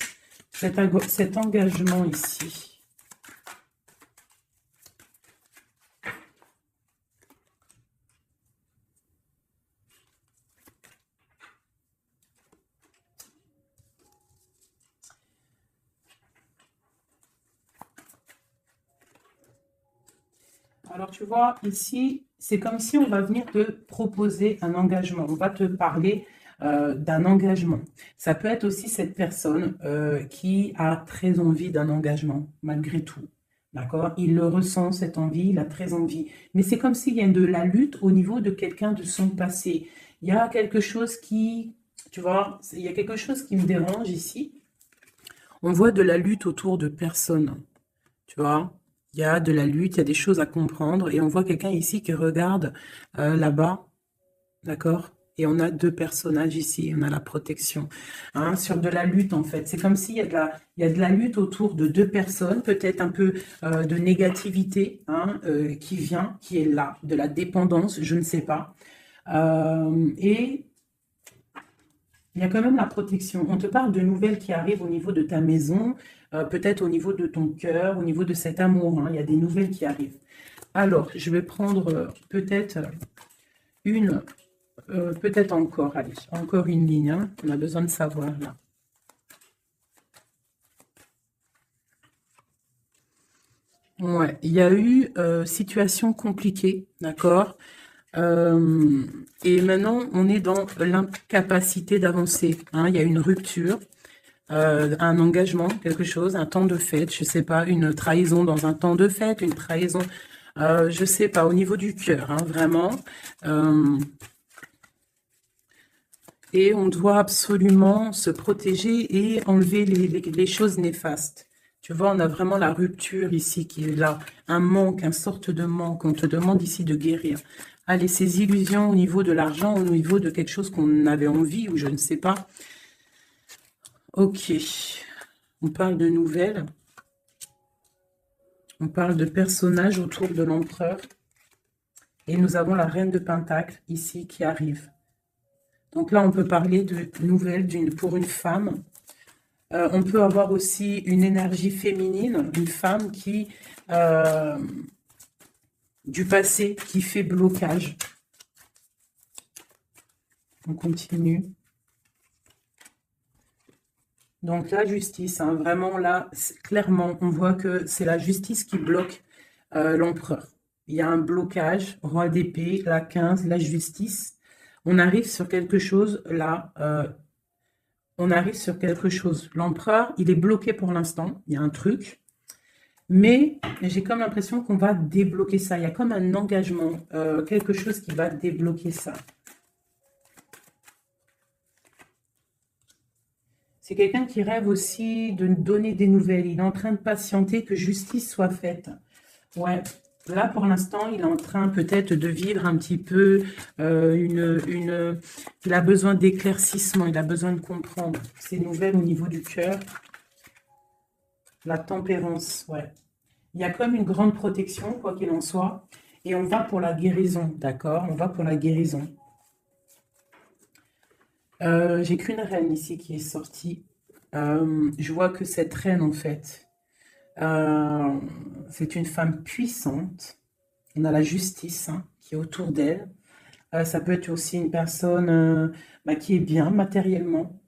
Cet engagement ici. Alors, tu vois, ici, c'est comme si on va venir te proposer un engagement. On va te parler d'un engagement. Ça peut être aussi cette personne qui a très envie d'un engagement, malgré tout. D'accord? Il le ressent, cette envie, il a très envie. Mais c'est comme s'il y a de la lutte au niveau de quelqu'un de son passé. Il y a quelque chose qui, tu vois, il y a quelque chose qui me dérange ici. On voit de la lutte autour de personnes. Tu vois, il y a de la lutte, il y a des choses à comprendre. Et on voit quelqu'un ici qui regarde là-bas, d'accord? Et on a deux personnages ici, on a la protection, hein, sur de la lutte en fait. C'est comme s'il y a il y a de la lutte autour de deux personnes, peut-être un peu de négativité, hein, qui vient, qui est là, de la dépendance, je ne sais pas. Et il y a quand même la protection. On te parle de nouvelles qui arrivent au niveau de ta maison, peut-être au niveau de ton cœur, au niveau de cet amour, hein. Il y a des nouvelles qui arrivent. Alors, je vais prendre peut-être une, peut-être encore, allez, encore une ligne, hein. On a besoin de savoir là. Ouais, il y a eu situation compliquée, d'accord? Et maintenant, on est dans l'incapacité d'avancer, hein. Il y a une rupture. Un engagement, quelque chose, un temps de fête, je sais pas, une trahison dans un temps de fête, une trahison, je sais pas, au niveau du cœur, hein, vraiment. Et on doit absolument se protéger et enlever les choses néfastes. Tu vois, on a vraiment la rupture ici qui est là, un manque, une sorte de manque. On te demande ici de guérir. Allez, ces illusions au niveau de l'argent, au niveau de quelque chose qu'on avait envie ou je ne sais pas. Ok, on parle de nouvelles. On parle de personnages autour de l'empereur. Et nous avons la reine de Pentacle ici qui arrive. Donc là, on peut parler de nouvelles pour une femme. On peut avoir aussi une énergie féminine, une femme qui du passé qui fait blocage. On continue. Donc la justice, hein, vraiment là, clairement, on voit que c'est la justice qui bloque l'empereur. Il y a un blocage, roi d'épée, la 15, la justice. On arrive sur quelque chose là, on arrive sur quelque chose. L'empereur, il est bloqué pour l'instant, il y a un truc, mais j'ai comme l'impression qu'on va débloquer ça. Il y a comme un engagement, quelque chose qui va débloquer ça. C'est quelqu'un qui rêve aussi de donner des nouvelles. Il est en train de patienter que justice soit faite. Ouais, là pour l'instant, il est en train peut-être de vivre un petit peu il a besoin d'éclaircissement, il a besoin de comprendre ces nouvelles au niveau du cœur. La tempérance, ouais. Il y a comme une grande protection, quoi qu'il en soit. Et on va pour la guérison, d'accord? On va pour la guérison. J'ai qu'une reine ici qui est sortie. Je vois que cette reine, en fait, c'est une femme puissante. On a la justice hein, qui est autour d'elle. Ça peut être aussi une personne qui est bien matériellement.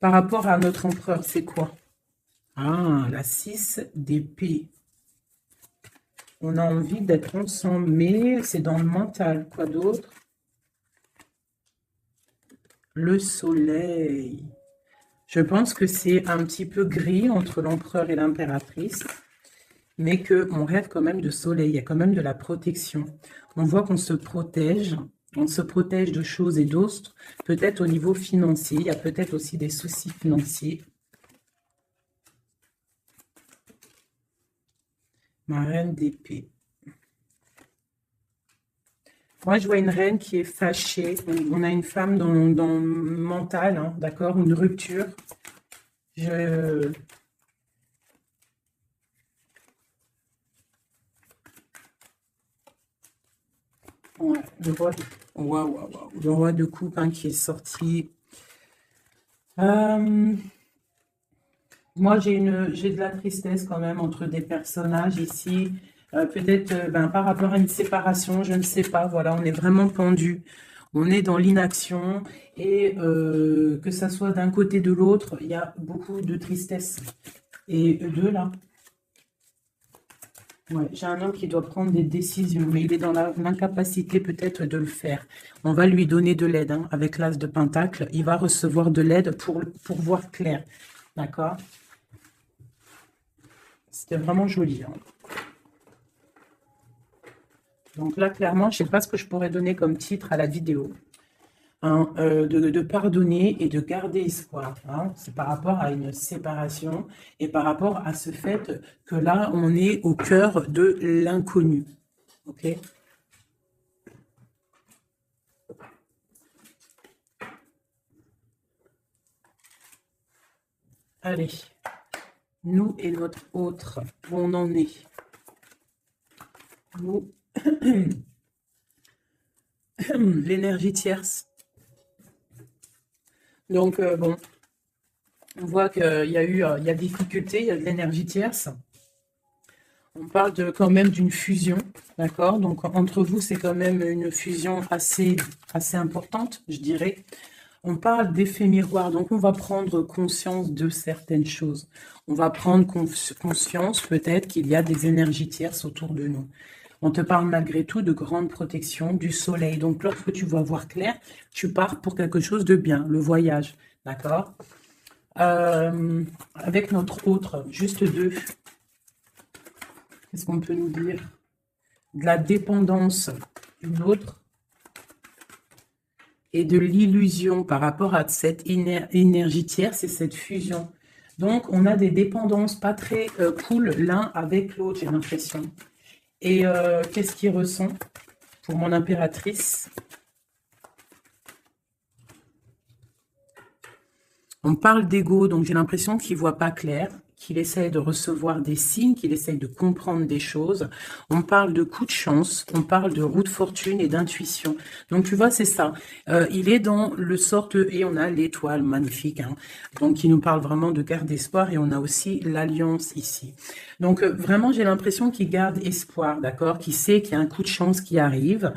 Par rapport à notre empereur, c'est quoi? Ah, la 6 d'épée. On a envie d'être ensemble, mais c'est dans le mental. Quoi d'autre? Le soleil. Je pense que c'est un petit peu gris entre l'empereur et l'impératrice, mais qu'on rêve quand même de soleil, il y a quand même de la protection. On voit qu'on se protège de choses et d'autres, peut-être au niveau financier, il y a peut-être aussi des soucis financiers. Ma reine d'épée. Moi, je vois une reine qui est fâchée. On a une femme dans le mental, hein, d'accord, une rupture. Ouais, le roi de coupe hein, qui est sorti. Moi, j'ai de la tristesse quand même entre des personnages ici. Peut-être par rapport à une séparation, je ne sais pas. Voilà, on est vraiment pendu. On est dans l'inaction et que ça soit d'un côté de l'autre, il y a beaucoup de tristesse. Et deux là. Ouais, j'ai un homme qui doit prendre des décisions, mais il est dans l'incapacité peut-être de le faire. On va lui donner de l'aide hein, avec l'as de Pentacle. Il va recevoir de l'aide pour voir clair. D'accord? C'était vraiment joli. Hein. Donc là, clairement, je ne sais pas ce que je pourrais donner comme titre à la vidéo. Hein, de pardonner et de garder espoir. Hein. C'est par rapport à une séparation et par rapport à ce fait que là, on est au cœur de l'inconnu. OK? Allez. Nous et notre autre, où on en est. Nous, l'énergie tierce. Donc, bon, on voit qu'il y a difficulté, il y a de l'énergie tierce. On parle quand même d'une fusion, d'accord? Donc, entre vous, c'est quand même une fusion assez importante, je dirais. On parle d'effet miroir, donc on va prendre conscience de certaines choses. On va prendre conscience peut-être qu'il y a des énergies tierces autour de nous. On te parle malgré tout de grande protection du soleil. Donc lorsque tu vas voir clair, tu pars pour quelque chose de bien, le voyage, d'accord? Avec notre autre, juste deux. Qu'est-ce qu'on peut nous dire? De la dépendance d'une autre. Et de l'illusion par rapport à cette énergie tierce et cette fusion. Donc, on a des dépendances pas très cool l'un avec l'autre, j'ai l'impression. Et qu'est-ce qu'il ressent pour mon impératrice? On parle d'ego, donc j'ai l'impression qu'il ne voit pas clair, qu'il essaye de recevoir des signes, qu'il essaye de comprendre des choses. On parle de coup de chance, on parle de roue de fortune et d'intuition. Donc tu vois, c'est ça. Il est dans le sorte, et on a l'étoile magnifique, hein, donc qui nous parle vraiment de garde d'espoir, et on a aussi l'alliance ici. Donc vraiment, j'ai l'impression qu'il garde espoir, d'accord, qu'il sait qu'il y a un coup de chance qui arrive,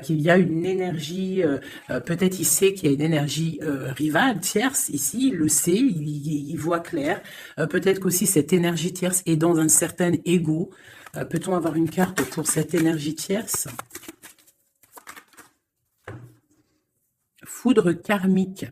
qu'il y a une énergie, peut-être il sait qu'il y a une énergie rivale, tierce, ici, il le sait, il voit clair. Peut-être peut-être qu'aussi cette énergie tierce est dans un certain ego. Peut-on avoir une carte pour cette énergie tierce? Foudre karmique.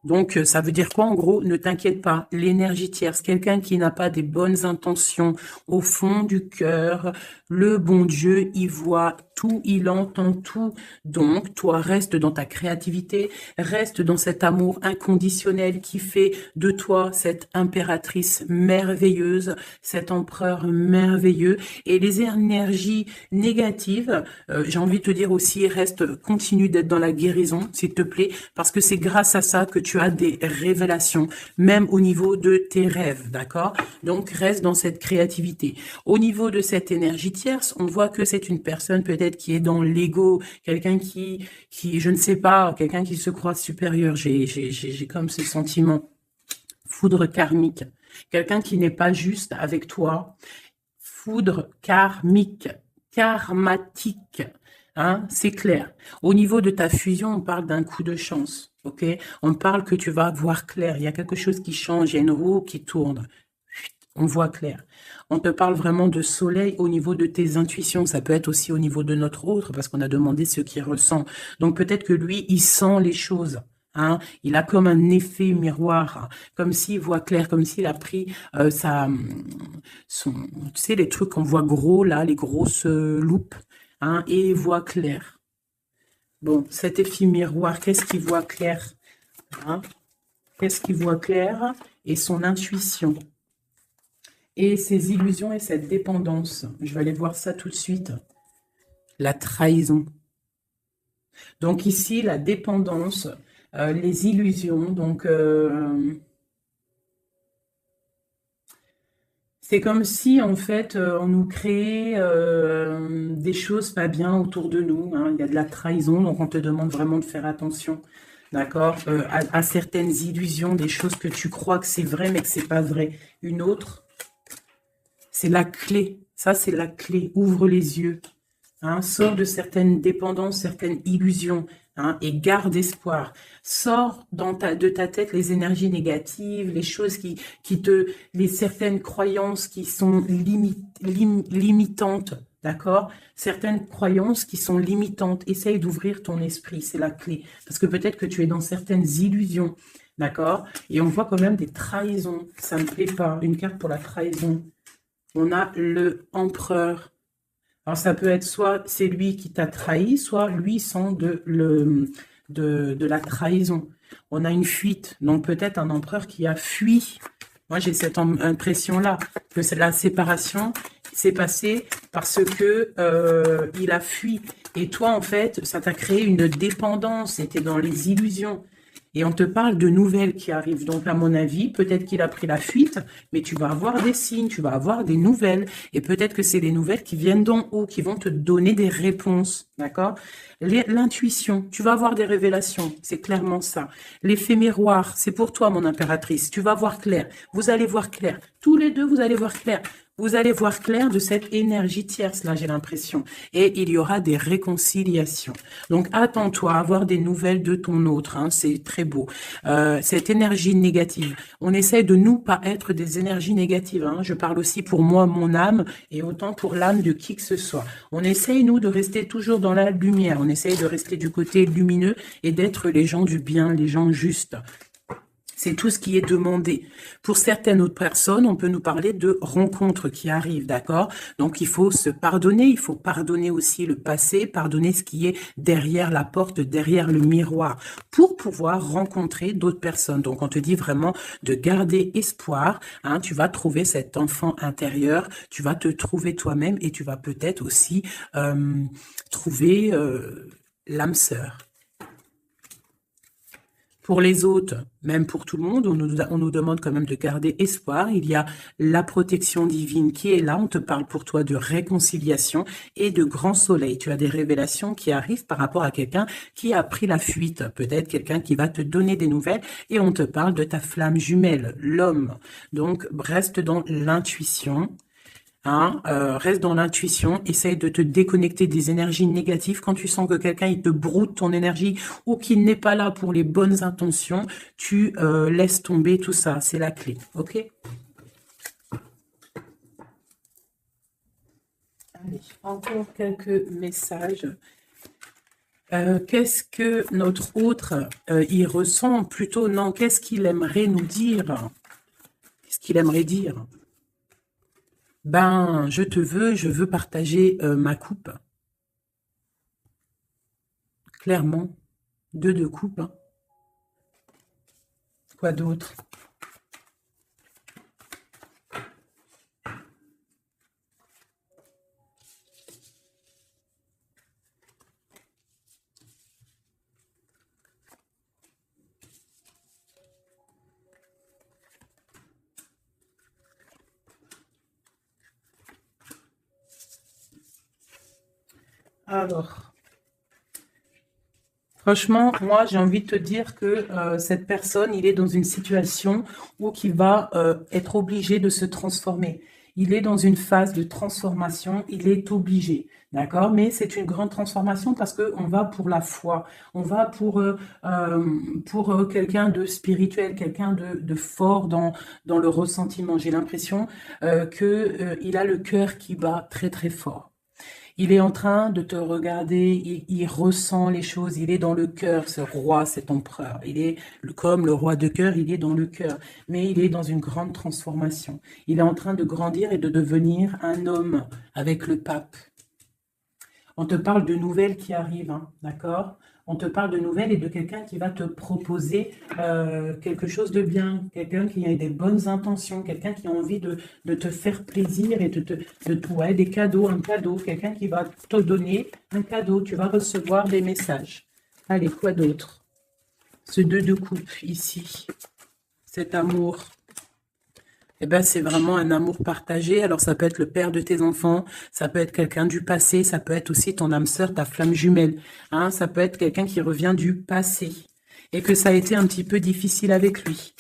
Donc, ça veut dire quoi en gros? Ne t'inquiète pas, l'énergie tierce, quelqu'un qui n'a pas des bonnes intentions au fond du cœur, le bon Dieu, il voit tout, il entend tout. Donc, toi, reste dans ta créativité, reste dans cet amour inconditionnel qui fait de toi cette impératrice merveilleuse, cet empereur merveilleux. Et les énergies négatives, j'ai envie de te dire aussi, continue d'être dans la guérison, s'il te plaît, parce que c'est grâce à ça que tu as des révélations, même au niveau de tes rêves, d'accord? Donc, reste dans cette créativité. Au niveau de cette énergie tierce, on voit que c'est une personne peut-être qui est dans l'ego, quelqu'un qui, je ne sais pas, quelqu'un qui se croit supérieur. J'ai comme ce sentiment. Foudre karmique. Quelqu'un qui n'est pas juste avec toi. Foudre karmique, karmatique. Hein, c'est clair. Au niveau de ta fusion, on parle d'un coup de chance. Ok? On parle que tu vas voir clair. Il y a quelque chose qui change. Il y a une roue qui tourne. On voit clair. On te parle vraiment de soleil au niveau de tes intuitions. Ça peut être aussi au niveau de notre autre, parce qu'on a demandé ce qu'il ressent. Donc peut-être que lui, il sent les choses. Hein, il a comme un effet miroir, comme s'il voit clair, comme s'il a pris tu sais, les trucs qu'on voit gros là, les grosses loupes, hein, et il voit clair. Bon, cet effet miroir, qu'est-ce qu'il voit clair, hein? Qu'est-ce qu'il voit clair? Et son intuition. Et ses illusions et cette dépendance. Je vais aller voir ça tout de suite. La trahison. Donc ici, la dépendance, les illusions. Donc, c'est comme si, en fait, on nous créait des choses pas bien autour de nous. Hein. Il y a de la trahison, donc on te demande vraiment de faire attention. D'accord, à certaines illusions, des choses que tu crois que c'est vrai, mais que c'est pas vrai. Une autre, c'est la clé. Ça, c'est la clé. Ouvre les yeux. Hein, sors de certaines dépendances, certaines illusions. Hein, et garde espoir. Sors de ta tête les énergies négatives, les choses les certaines croyances qui sont limitantes. D'accord? Certaines croyances qui sont limitantes. Essaye d'ouvrir ton esprit, c'est la clé. Parce que peut-être que tu es dans certaines illusions. D'accord? Et on voit quand même des trahisons. Ça ne me plaît pas. Une carte pour la trahison. On a le empereur. Alors, ça peut être soit c'est lui qui t'a trahi, soit lui sent de la trahison. On a une fuite. Donc, peut-être un empereur qui a fui. Moi, j'ai cette impression-là, que c'est la séparation s'est passée parce que il a fui. Et toi, en fait, ça t'a créé une dépendance. C'était dans les illusions. Et on te parle de nouvelles qui arrivent. Donc, à mon avis, peut-être qu'il a pris la fuite, mais tu vas avoir des signes, tu vas avoir des nouvelles. Et peut-être que c'est les nouvelles qui viennent d'en haut, qui vont te donner des réponses. D'accord? L'intuition, tu vas avoir des révélations. C'est clairement ça. L'effet miroir, c'est pour toi, mon impératrice. Tu vas voir clair. Vous allez voir clair. Tous les deux, vous allez voir clair. Vous allez voir clair de cette énergie tierce, là, j'ai l'impression. Et il y aura des réconciliations. Donc, attends-toi à avoir des nouvelles de ton autre. Hein, c'est très beau. Cette énergie négative. On essaie de nous pas être des énergies négatives. Hein. Je parle aussi pour moi, mon âme, et autant pour l'âme de qui que ce soit. On essaye, nous, de rester toujours dans la lumière. On essaye de rester du côté lumineux et d'être les gens du bien, les gens justes. C'est tout ce qui est demandé. Pour certaines autres personnes, on peut nous parler de rencontres qui arrivent, d'accord? Donc, il faut se pardonner, il faut pardonner aussi le passé, pardonner ce qui est derrière la porte, derrière le miroir, pour pouvoir rencontrer d'autres personnes. Donc, on te dit vraiment de garder espoir, hein, tu vas trouver cet enfant intérieur, tu vas te trouver toi-même et tu vas peut-être aussi trouver l'âme sœur. Pour les autres, même pour tout le monde, on nous demande quand même de garder espoir. Il y a la protection divine qui est là. On te parle pour toi de réconciliation et de grand soleil. Tu as des révélations qui arrivent par rapport à quelqu'un qui a pris la fuite. Peut-être quelqu'un qui va te donner des nouvelles. Et on te parle de ta flamme jumelle, l'homme. Donc, reste dans l'intuition. Hein, reste dans l'intuition, essaye de te déconnecter des énergies négatives. Quand tu sens que quelqu'un il te broute ton énergie ou qu'il n'est pas là pour les bonnes intentions, tu laisses tomber tout ça, c'est la clé, ok? Encore quelques messages. Qu'est-ce que notre autre, il ressent plutôt? Non, qu'est-ce qu'il aimerait nous dire? Qu'est-ce qu'il aimerait dire? Ben, je veux partager ma coupe. Clairement. Deux de coupe. Hein. Quoi d'autre? Alors, franchement, moi, j'ai envie de te dire que cette personne, il est dans une situation où il va être obligé de se transformer. Il est dans une phase de transformation, il est obligé, d'accord? Mais c'est une grande transformation parce qu'on va pour la foi, on va pour quelqu'un de spirituel, quelqu'un de fort dans le ressentiment. J'ai l'impression qu'il a le cœur qui bat très très fort. Il est en train de te regarder, il ressent les choses, il est dans le cœur, ce roi, cet empereur. Il est comme le roi de cœur, il est dans le cœur, mais il est dans une grande transformation. Il est en train de grandir et de devenir un homme avec le pape. On te parle de nouvelles qui arrivent, hein, d'accord? On te parle de nouvelles et de quelqu'un qui va te proposer quelque chose de bien, quelqu'un qui a des bonnes intentions, quelqu'un qui a envie de te faire plaisir et ouais, des cadeaux, un cadeau, quelqu'un qui va te donner un cadeau, tu vas recevoir des messages. Allez, quoi d'autre? Ce 2 de coupe ici, cet amour. Eh ben, c'est vraiment un amour partagé. Alors, ça peut être le père de tes enfants, ça peut être quelqu'un du passé, ça peut être aussi ton âme sœur, ta flamme jumelle. Hein, ça peut être quelqu'un qui revient du passé et que ça a été un petit peu difficile avec lui.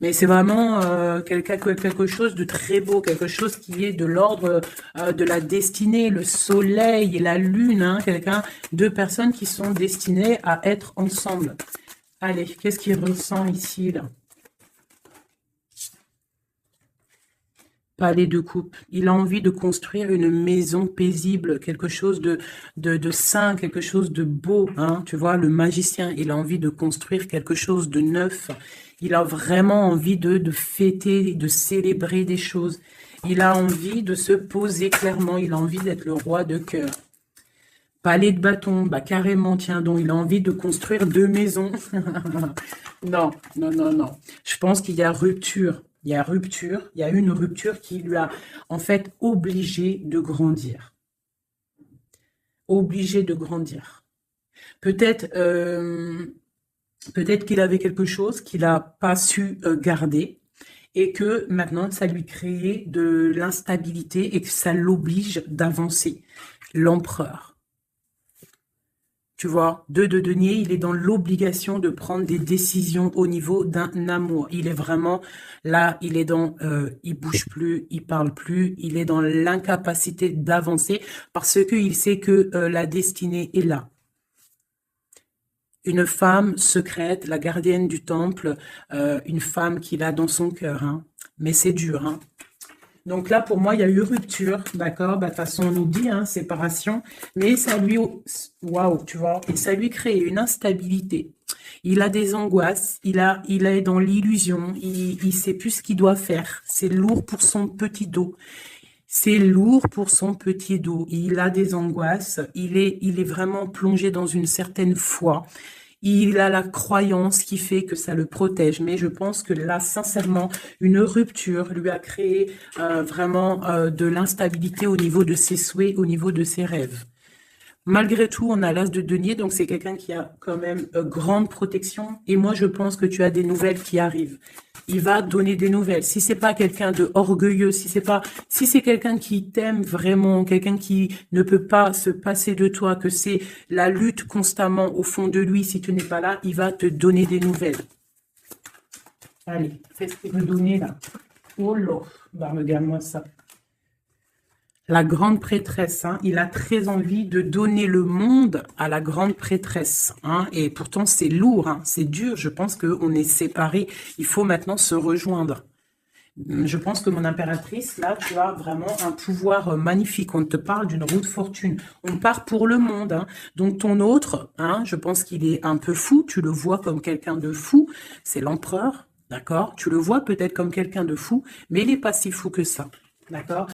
Mais c'est vraiment quelque chose de très beau, quelque chose qui est de l'ordre de la destinée, le soleil et la lune. Hein, deux personnes qui sont destinées à être ensemble. Allez, qu'est-ce qu'il ressent ici, là? Palais de coupe. Il a envie de construire une maison paisible, quelque chose de sain, quelque chose de beau. Hein, tu vois, le magicien, il a envie de construire quelque chose de neuf. Il a vraiment envie de fêter, de célébrer des choses. Il a envie de se poser clairement. Il a envie d'être le roi de cœur. Palais de bâton, bah carrément, tiens donc, il a envie de construire 2 maisons. Non, non, non, non. Je pense qu'il y a rupture. Il y a rupture, il y a une rupture qui lui a en fait obligé de grandir. Obligé de grandir. Peut-être peut-être qu'il avait quelque chose qu'il n'a pas su garder et que maintenant ça lui crée de l'instabilité et que ça l'oblige d'avancer. L'empereur. Tu vois, 2 de denier, il est dans l'obligation de prendre des décisions au niveau d'un amour. Il est vraiment là, il est dans, il bouge plus, il parle plus, il est dans l'incapacité d'avancer parce qu'il sait que la destinée est là. Une femme secrète, la gardienne du temple, une femme qu'il a dans son cœur. Hein. Mais c'est dur, hein. Donc là, pour moi, il y a eu rupture, d'accord? Bah, de toute façon, on nous dit, hein, séparation, mais ça lui, waouh, tu vois, et ça lui crée une instabilité. Il a des angoisses, il est dans l'illusion, il sait plus ce qu'il doit faire. C'est lourd pour son petit dos. C'est lourd pour son petit dos. Il a des angoisses, il est vraiment plongé dans une certaine foi. Il a la croyance qui fait que ça le protège. Mais je pense que là, sincèrement, une rupture lui a créé vraiment de l'instabilité au niveau de ses souhaits, au niveau de ses rêves. Malgré tout, on a l'as de denier, donc c'est quelqu'un qui a quand même grande protection. Et moi, je pense que tu as des nouvelles qui arrivent. Il va donner des nouvelles. Si c'est pas quelqu'un de orgueilleux, si c'est quelqu'un qui t'aime vraiment, quelqu'un qui ne peut pas se passer de toi, que c'est la lutte constamment au fond de lui, si tu n'es pas là, il va te donner des nouvelles. Allez, fais ce qu'il veut donner là. Oh là, bah regarde-moi ça. La grande prêtresse, hein, il a très envie de donner le monde à la grande prêtresse. Hein, et pourtant, c'est lourd, hein, c'est dur. Je pense qu'on est séparés. Il faut maintenant se rejoindre. Je pense que mon impératrice, là, tu as vraiment un pouvoir magnifique. On te parle d'une roue de fortune. On part pour le monde. Hein. Donc ton autre, hein, je pense qu'il est un peu fou. Tu le vois comme quelqu'un de fou. C'est l'empereur, d'accord? Tu le vois peut-être comme quelqu'un de fou, mais il n'est pas si fou que ça, d'accord?